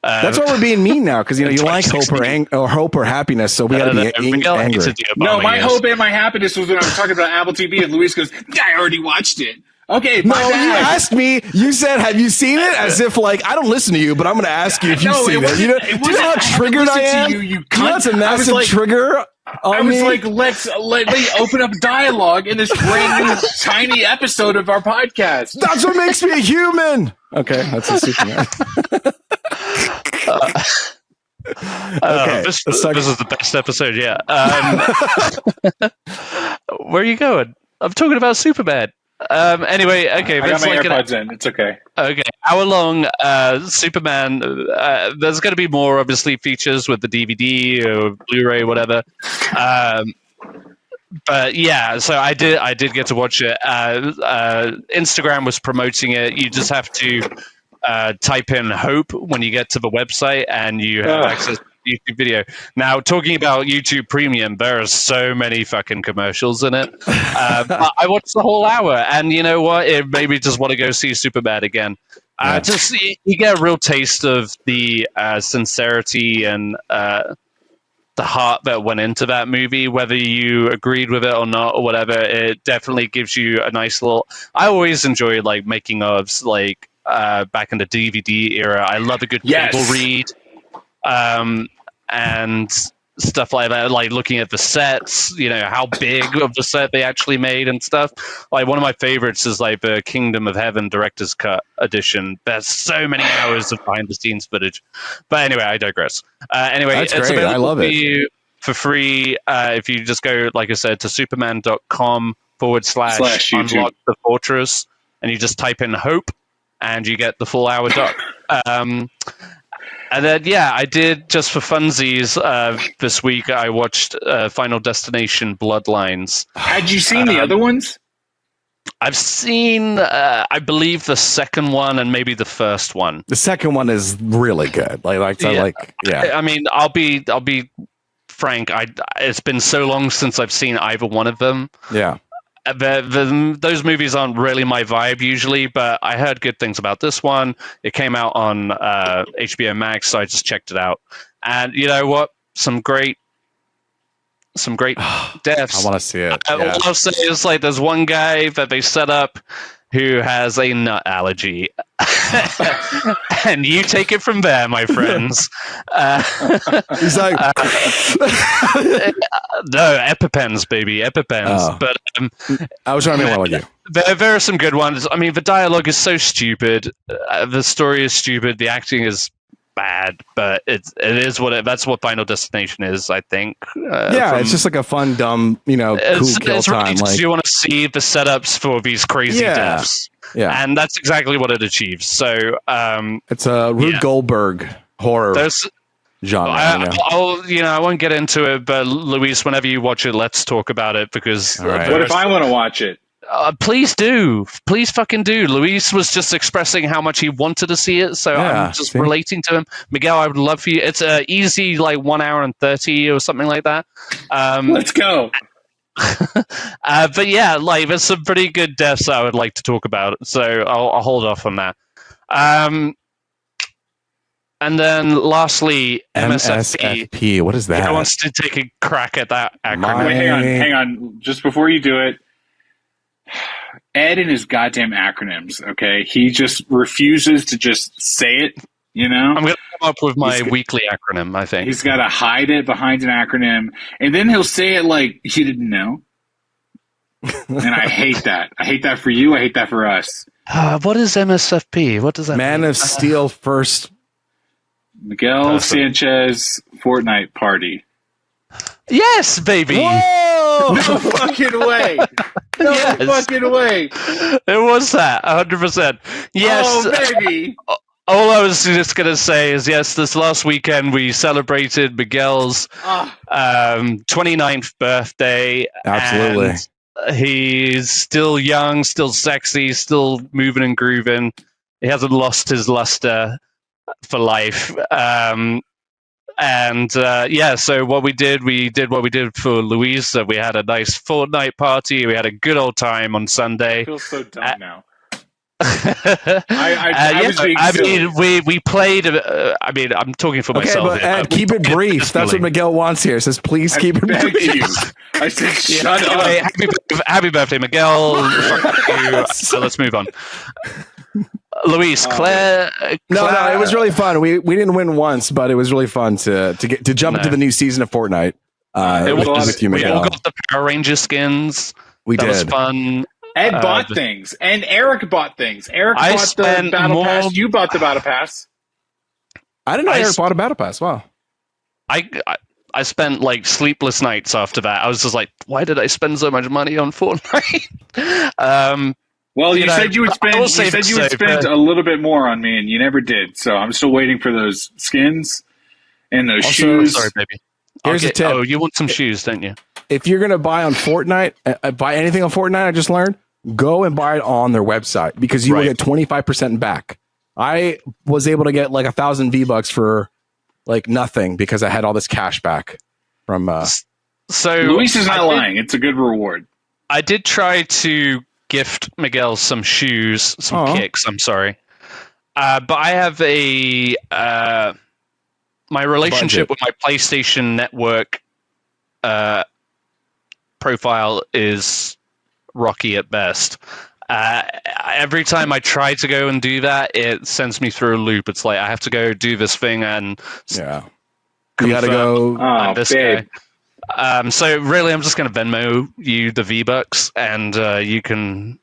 That's why we're being mean now, because you like hope or happiness, so we got to be angry. No, my hope and my happiness was when I was talking about Apple TV, and Luis goes, "I already watched it." Okay, no, you asked me. You said, "Have you seen it?" As if I don't listen to you, but I'm going to ask you if you've seen it. Do you know how triggered I am? You know that's a massive trigger. I was like, let me open up dialogue in this brand new tiny episode of our podcast. That's what makes me a human. Okay, that's a Superman. Okay, this is the best episode. Yeah. Where are you going? I'm talking about Superman. Anyway, okay. I got my AirPods in. It's okay. Okay. Hour-long Superman. There's going to be more, obviously, features with the DVD or Blu-ray, whatever. But yeah, so I did get to watch it. Instagram was promoting it. You just have to type in Hope when you get to the website, and you have access to the YouTube video. Now, talking about YouTube Premium, there are so many fucking commercials in it. But I watched the whole hour, and you know what? It made me just want to go see Superbad again. Just you get a real taste of the sincerity and the heart that went into that movie, whether you agreed with it or not or whatever. It definitely gives you a nice little. I always enjoy making ofs back in the DVD era. I love a good table read, and stuff like that. Like looking at the sets, how big of the set they actually made and stuff. Like one of my favorites is the Kingdom of Heaven director's cut edition. There's so many hours of behind the scenes footage. But anyway, I digress. Anyway, that's it's great. available I love it. You for free if you just go, like I said, to superman.com/unlock the fortress, and you just type in Hope, and you get the full hour doc. And then, I did, just for funsies, this week, I watched Final Destination Bloodlines. Had you seen the other ones? I've seen, I believe, the second one and maybe the first one. The second one is really good. I mean, I'll be frank, it's been so long since I've seen either one of them. Yeah. Those movies aren't really my vibe usually, but I heard good things about this one. It came out on HBO Max, so I just checked it out. And you know what? Some great deaths. I want to see it. All I'll say is like there's one guy that they set up who has a nut allergy. And you take it from there, my friends. He's like, no, EpiPens, baby, EpiPens. Oh. But I was trying to make one with you. there are some good ones. I mean, the dialogue is so stupid. The story is stupid. The acting is bad, but it is that's what Final Destination is, I think. It's just like a fun, dumb, cool kill time. Really you want to see the setups for these crazy deaths. Yeah, and that's exactly what it achieves. So it's a Rube Goldberg horror genre. I won't get into it, but Luis, whenever you watch it, let's talk about it because. Right. What if I want to watch it? Please do. Please fucking do. Luis was just expressing how much he wanted to see it, so I'm just relating to him. Miguel, I would love for you. It's easy, like 1 hour and 30 or something like that. Let's go. But yeah, like there's some pretty good deaths I would like to talk about, so I'll hold off on that. And then lastly, MSFP. What is that? Who wants to take a crack at that acronym? Wait, hang on. Just before you do it, Ed and his goddamn acronyms, okay? He just refuses to just say it, I'm going to come up with my weekly acronym, I think. He's got to hide it behind an acronym, and then he'll say it like he didn't know. And I hate that. I hate that for you. I hate that for us. What is MSFP? What does that mean? Man of Steel First. Miguel Sanchez Fortnite Party. Yes, baby. Whoa! No fucking way. No fucking way. It was that, 100%. Yes. Oh, baby. All I was just going to say is, yes, this last weekend we celebrated Miguel's 29th birthday. Absolutely. And he's still young, still sexy, still moving and grooving. He hasn't lost his luster for life. So what we did what we did for Louise. So we had a nice Fortnite party. We had a good old time on Sunday. I feel so dumb now. We played. I'm talking for myself. But Ed, keep it brief. That's what Miguel wants here. It says, please keep it brief. I said, shut up. Happy birthday, Miguel. So let's move on. Luis, Claire. No, it was really fun. We didn't win once, but it was really fun to jump into the new season of Fortnite. It was with you, Miguel. We all got the Power Ranger skins. That was fun. Ed bought things, and Eric bought things. Eric bought the Battle Pass. You bought the Battle Pass. I didn't know Eric bought a Battle Pass. Wow. I spent like sleepless nights after that. I was just like, why did I spend so much money on Fortnite? Well, you said you would spend. You said you would spend a little bit more on me, and you never did. So I'm still waiting for those skins and those shoes. Sorry, baby. Here's a tip. Oh, you want some shoes, don't you? If you're gonna buy on Fortnite, buy anything on Fortnite, I just learned, go and buy it on their website because you will get 25% back. I was able to get like 1,000 V-Bucks for like nothing because I had all this cash back from. So Luis is not lying. It's a good reward. I did try to gift Miguel some shoes, some kicks. I'm sorry, but I have my relationship with my PlayStation Network profile is rocky at best. Every time I try to go and do that, it sends me through a loop. It's like I have to go do this thing and you gotta go. This guy. So really, I'm just going to Venmo you the V-Bucks, and you can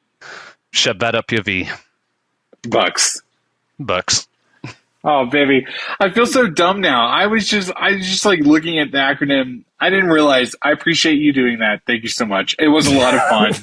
shove that up your Bucks. Oh, baby. I feel so dumb now. I was just like looking at the acronym. I didn't realize. I appreciate you doing that. Thank you so much. It was a lot of fun.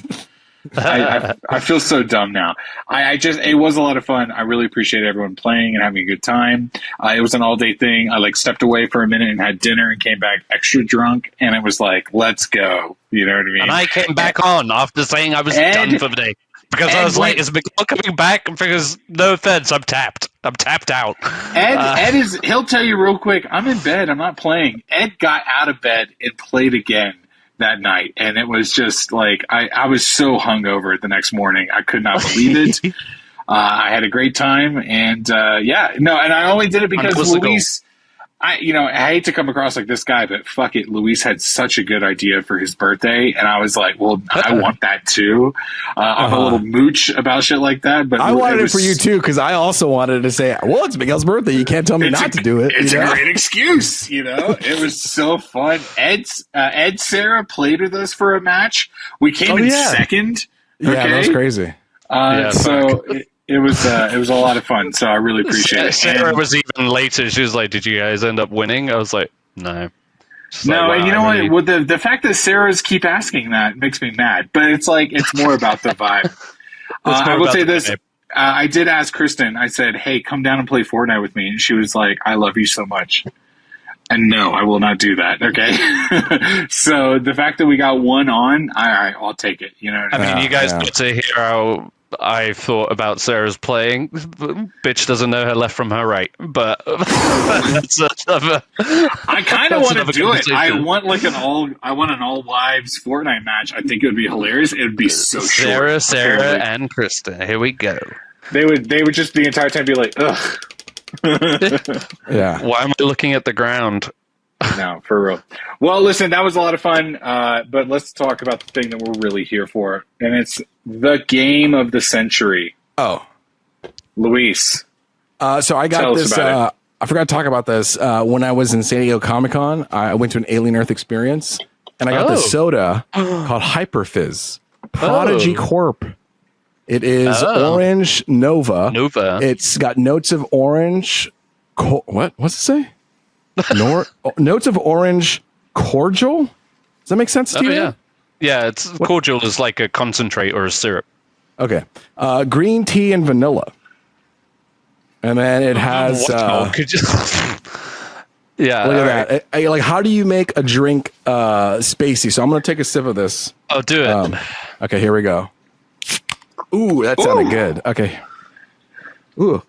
I feel so dumb now. It was a lot of fun. I really appreciate everyone playing and having a good time. It was an all-day thing. I stepped away for a minute and had dinner and came back extra drunk, and it was like, let's go. You know what I mean? And I came back on after saying I was done for the day because I was like, is Miguel coming back? Because no offense, I'm tapped. I'm tapped out. Ed he'll tell you real quick, I'm in bed, I'm not playing. Ed got out of bed and played again that night. And it was just like, I was so hungover the next morning. I could not believe it. I had a great time. And and I only did it because Luis, I hate to come across like this guy, but fuck it. Luis had such a good idea for his birthday. And I was like, well, I want that too. I'm a little mooch about shit like that. But I wanted it for you too, because I also wanted to say, well, it's Miguel's birthday. You can't tell me not to do it. It's a great excuse, It was so fun. Ed Sarah played with us for a match. We came in second. Okay? Yeah, that was crazy. It was a lot of fun, so I really appreciate it. Sarah was even later. She was like, "Did you guys end up winning?" I was like, "No." No, and you know what? With the fact that Sarah's keep asking that makes me mad. But it's like it's more about the vibe. I will say this: I did ask Kristen. I said, "Hey, come down and play Fortnite with me," and she was like, "I love you so much." And no, I will not do that. Okay. So the fact that we got one on, I'll take it. You know what I mean? You guys got to hear how I thought about Sarah's playing. Bitch doesn't know her left from her right, but that's I kind of want to do it. I want an all wives Fortnite match. I think it would be hilarious. It would be so Sarah, short. Sarah, and Krista. Here we go. They would just the entire time be like, ugh. Yeah. Why am I looking at the ground? No, for real. Well, listen, that was a lot of fun, but let's talk about the thing that we're really here for, and it's the game of the century. Oh. Luis. So I got this. I forgot to talk about this. When I was in San Diego Comic-Con, I went to an Alien Earth experience, and I got this soda called Hyper Fizz. Prodigy Corp. It is orange Nova. It's got notes of orange. What's it say? Notes of orange cordial. Does that make sense to you? Yeah. It's cordial is like a concentrate or a syrup. Okay. Green tea and vanilla, and then it has. Yeah. Look at that. Like, how do you make a drink spacey? So I'm going to take a sip of this. Oh, do it. Okay, here we go. Ooh, that sounded good. Okay. Ooh,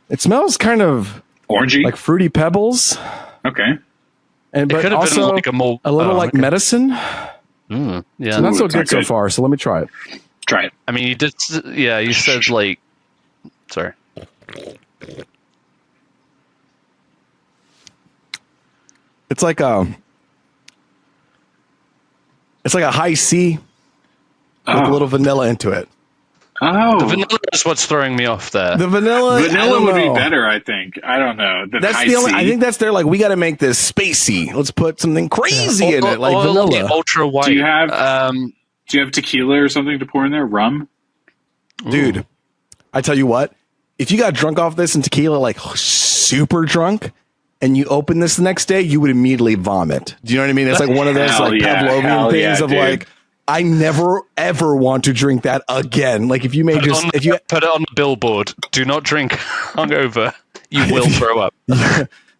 it smells kind of orangey, like Fruity Pebbles. Okay. But also like a little like medicine. Yeah. So not so good so far. So let me try it. Try it. I mean, you did. Yeah, you said like. Sorry. It's like a high C with a little vanilla into it. Oh, the vanilla is what's throwing me off there. The vanilla would be better, I think. I don't know. That's the only. I think that's their like. We got to make this spacey. Let's put something crazy in it, like vanilla. Ultra white. Do you have tequila or something to pour in there? Rum, dude. I tell you what. If you got drunk off this and tequila, like super drunk, and you open this the next day, you would immediately vomit. Do you know what I mean? It's like one of those like Pavlovian things of dude. Like. I never ever want to drink that again. Like if you may if you put it on the billboard, do not drink hungover. You will throw up.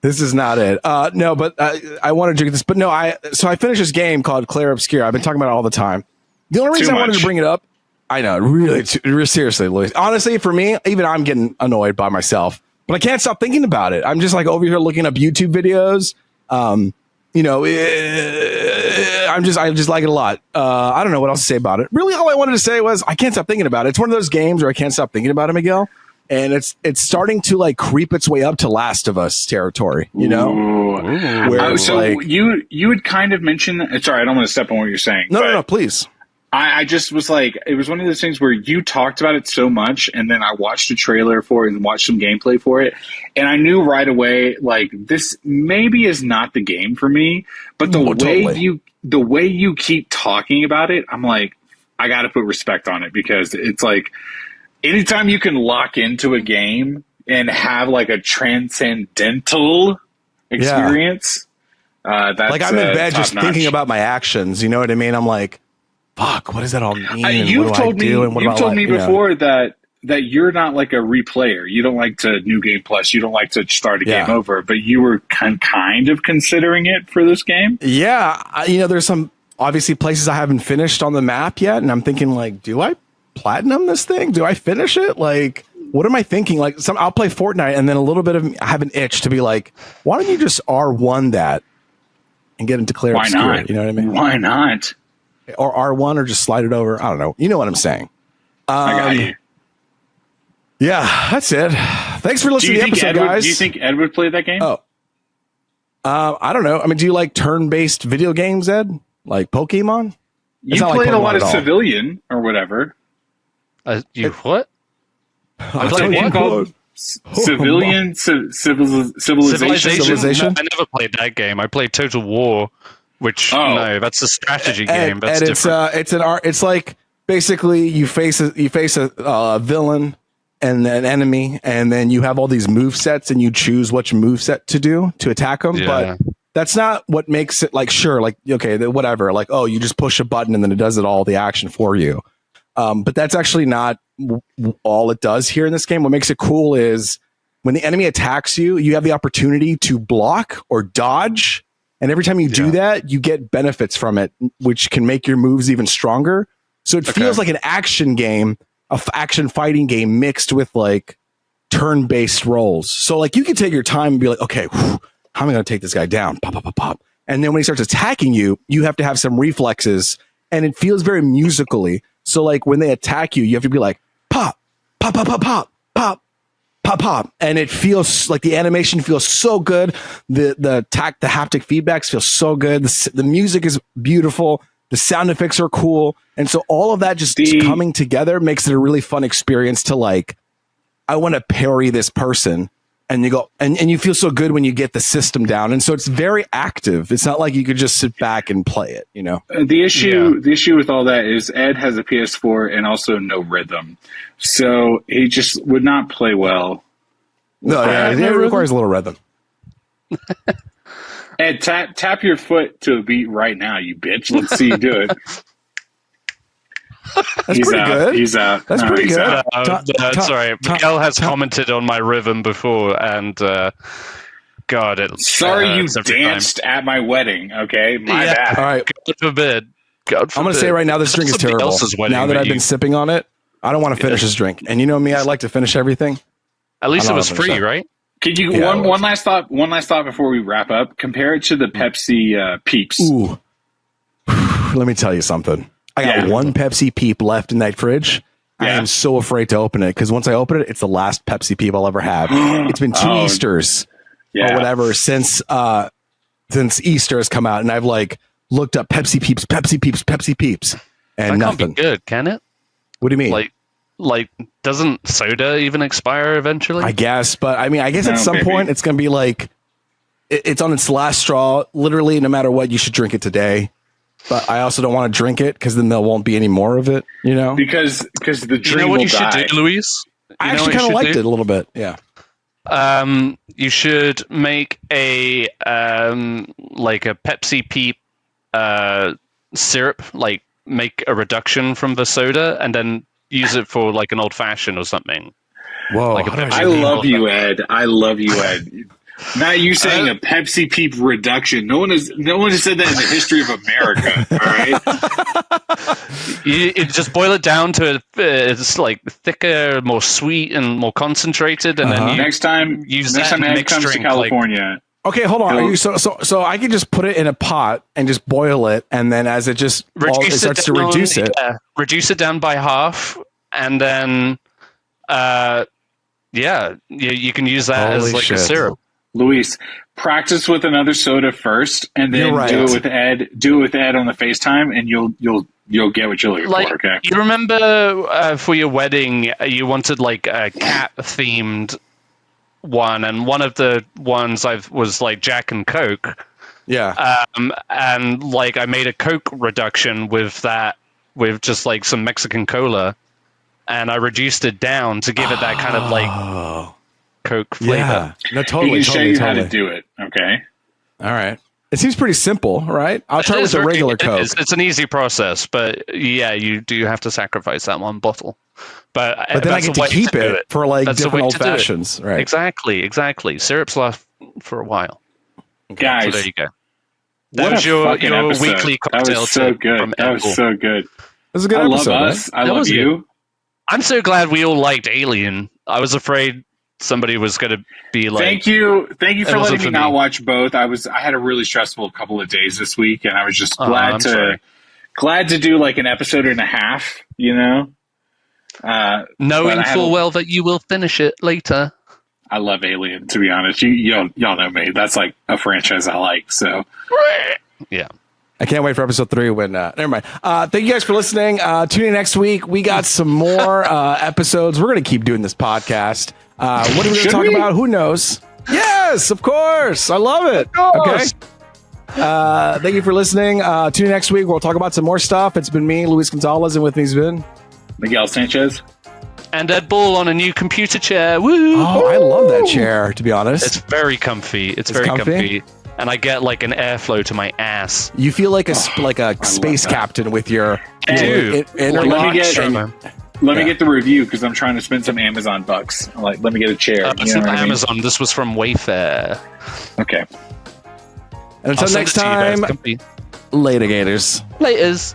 This is not it. No, but I want to drink this. But no, I finished this game called Clair Obscur. I've been talking about it all the time. The only reason I wanted to bring it up, I know, really seriously, Luis. Honestly, for me, even I'm getting annoyed by myself, but I can't stop thinking about it. I'm just like over here looking up YouTube videos. I just like it a lot. I don't know what else to say about it. Really, all I wanted to say was I can't stop thinking about it. It's one of those games where I can't stop thinking about it, Miguel. And it's starting to like creep its way up to Last of Us territory, you know? Where so like, you had kind of mentioned that. Sorry, I don't want to step on what you're saying. No, please. I just was like, it was one of those things where you talked about it so much, and then I watched a trailer for it and watched some gameplay for it, and I knew right away, like, this maybe is not the game for me, but the way you keep talking about it, I'm like, I got to put respect on it, because it's like, anytime you can lock into a game and have like a transcendental experience, that's like I'm in bed just thinking about my actions. You know what I mean? I'm like, fuck, what does that all mean? You've told me before that you're not like a replayer. You don't like to New Game Plus. You don't like to start a game over, but you were kind of considering it for this game. Yeah. There's some obviously places I haven't finished on the map yet. And I'm thinking like, do I platinum this thing? Do I finish it? Like, what am I thinking? Like, I'll play Fortnite, and then a little bit of I have an itch to be like, why don't you just R1 that and get into Clair Why Obscur? not? You know what I mean? Why not? Or R1, or just slide it over. I don't know. You know what I'm saying? I got you. Yeah, that's it. Thanks for listening to the episode, guys. Do you think Ed would play that game? Oh, I don't know. I mean, do you like turn-based video games, Ed? Like Pokemon? You played a lot of Civilian or whatever. You what? I played a game called Civilian Civilization. No, I never played that game. I played Total War, which no, that's a strategy game. That's different. It's like basically you face a villain and an enemy, and then you have all these move sets, and you choose which move set to do to attack them. Yeah. But that's not what makes it like, sure, like, okay, whatever. Like, oh, you just push a button and then it does it all the action for you. But that's actually not all it does here in this game. What makes it cool is when the enemy attacks you, you have the opportunity to block or dodge. And every time you do that, you get benefits from it, which can make your moves even stronger. So it feels like an action game, action fighting game mixed with like turn-based roles. So like you can take your time and be like, okay, how am I going to take this guy down? Pop, pop, pop, pop. And then when he starts attacking you, you have to have some reflexes, and it feels very musically. So like when they attack you, you have to be like, pop, pop, pop, pop, pop, pop, pop, pop. And it feels like the animation feels so good. The haptic feedbacks feel so good. The music is beautiful. The sound effects are cool. And so all of that just coming together makes it a really fun experience to like, I want to parry this person. And you go, and you feel so good when you get the system down. And so it's very active. It's not like you could just sit back and play it, you know? The issue with all that is Ed has a PS4 and also no rhythm. So he just would not play well. No, it requires a little rhythm. Ed, tap your foot to a beat right now, you bitch. Let's see you do it. That's pretty good. He's out. That's pretty good. That's all right. Miguel has commented on my rhythm before, and God, sorry you danced at my wedding. Okay, my bad. All right, God forbid. I'm going to say right now, this drink is terrible. Now that I've been sipping on it, I don't want to finish this drink. And you know me, I like to finish everything. At least it was free, right? Could you one last thought? One last thought before we wrap up. Compare it to the Pepsi Peeps. Ooh, let me tell you something. I got one Pepsi Peep left in that fridge. I am so afraid to open it because once I open it, it's the last Pepsi Peep I'll ever have. It's been 2 Easters or whatever since Easter has come out, and I've like looked up Pepsi Peeps, and that nothing. Can't be good, can it? What do you mean? Like doesn't soda even expire eventually? I guess, but I mean, I guess at some point it's going to be like it's on its last straw. Literally, no matter what, you should drink it today. But I also don't want to drink it because then there won't be any more of it, you know? Because the dream you know what will you die. should do, Luis? I actually kind of liked it a little bit, yeah. You should make a like a Pepsi Peep syrup, like make a reduction from the soda and then use it for like an old fashioned or something. Whoa! Like I love you, Ed. I love you, Ed. Not you saying a Pepsi Peep reduction. No one has said that in the history of America. All right. You just boil it down to it's like thicker, more sweet, and more concentrated, and then next time Ed comes to California. Okay, hold on. So I can just put it in a pot and just boil it, and then as it just it starts to reduce it. Yeah, reduce it down by half, and then you can use that as like a syrup. Luis, practice with another soda first, and then do it with Ed. Do it with Ed on the FaceTime, and you'll get what you're looking for. Okay. You remember for your wedding, you wanted like a cat themed one, and one of the ones was like Jack and Coke. Yeah. And like I made a Coke reduction with that, with just like some Mexican cola, and I reduced it down to give it that kind of like Coke flavor. Yeah. No, totally. He can show you how to do it. Okay. All right. It seems pretty simple, right? I'll try with the regular Coke. It's an easy process, but yeah, you do have to sacrifice that one bottle. But then I get to keep it for like different old fashions, right? Exactly. Syrups last for a while. Okay, guys, so there you go. That was your weekly cocktail. That was so good. That was so good. This is a good episode. I love us. I love you. I'm so glad we all liked Alien. I was afraid somebody was going to be like. Thank you for letting me not me. watch both. I had a really stressful couple of days this week, and I was just glad to do like an episode and a half. You know, knowing full well that you will finish it later. I love Alien, to be honest. Y'all know me. That's like a franchise I like. So yeah. I can't wait for episode 3 when never mind. Thank you guys for listening. Tune in next week. We got some more episodes. We're going to keep doing this podcast. What are we going to talk about? Who knows? Yes, of course. I love it. Okay. Thank you for listening. Tune in next week. We'll talk about some more stuff. It's been me, Luis Gonzalez, and with me's been Miguel Sanchez. And Ed Bull on a new computer chair. Woo! Oh, I love that chair, to be honest. It's very comfy. It's very comfy. And I get like an airflow to my ass. You feel like a space captain with your interlock. Let me get the review because I'm trying to spend some Amazon bucks. Like, let me get a chair. It's not Amazon. This was from Wayfair. Okay. And until next time, later, Gators. Laters.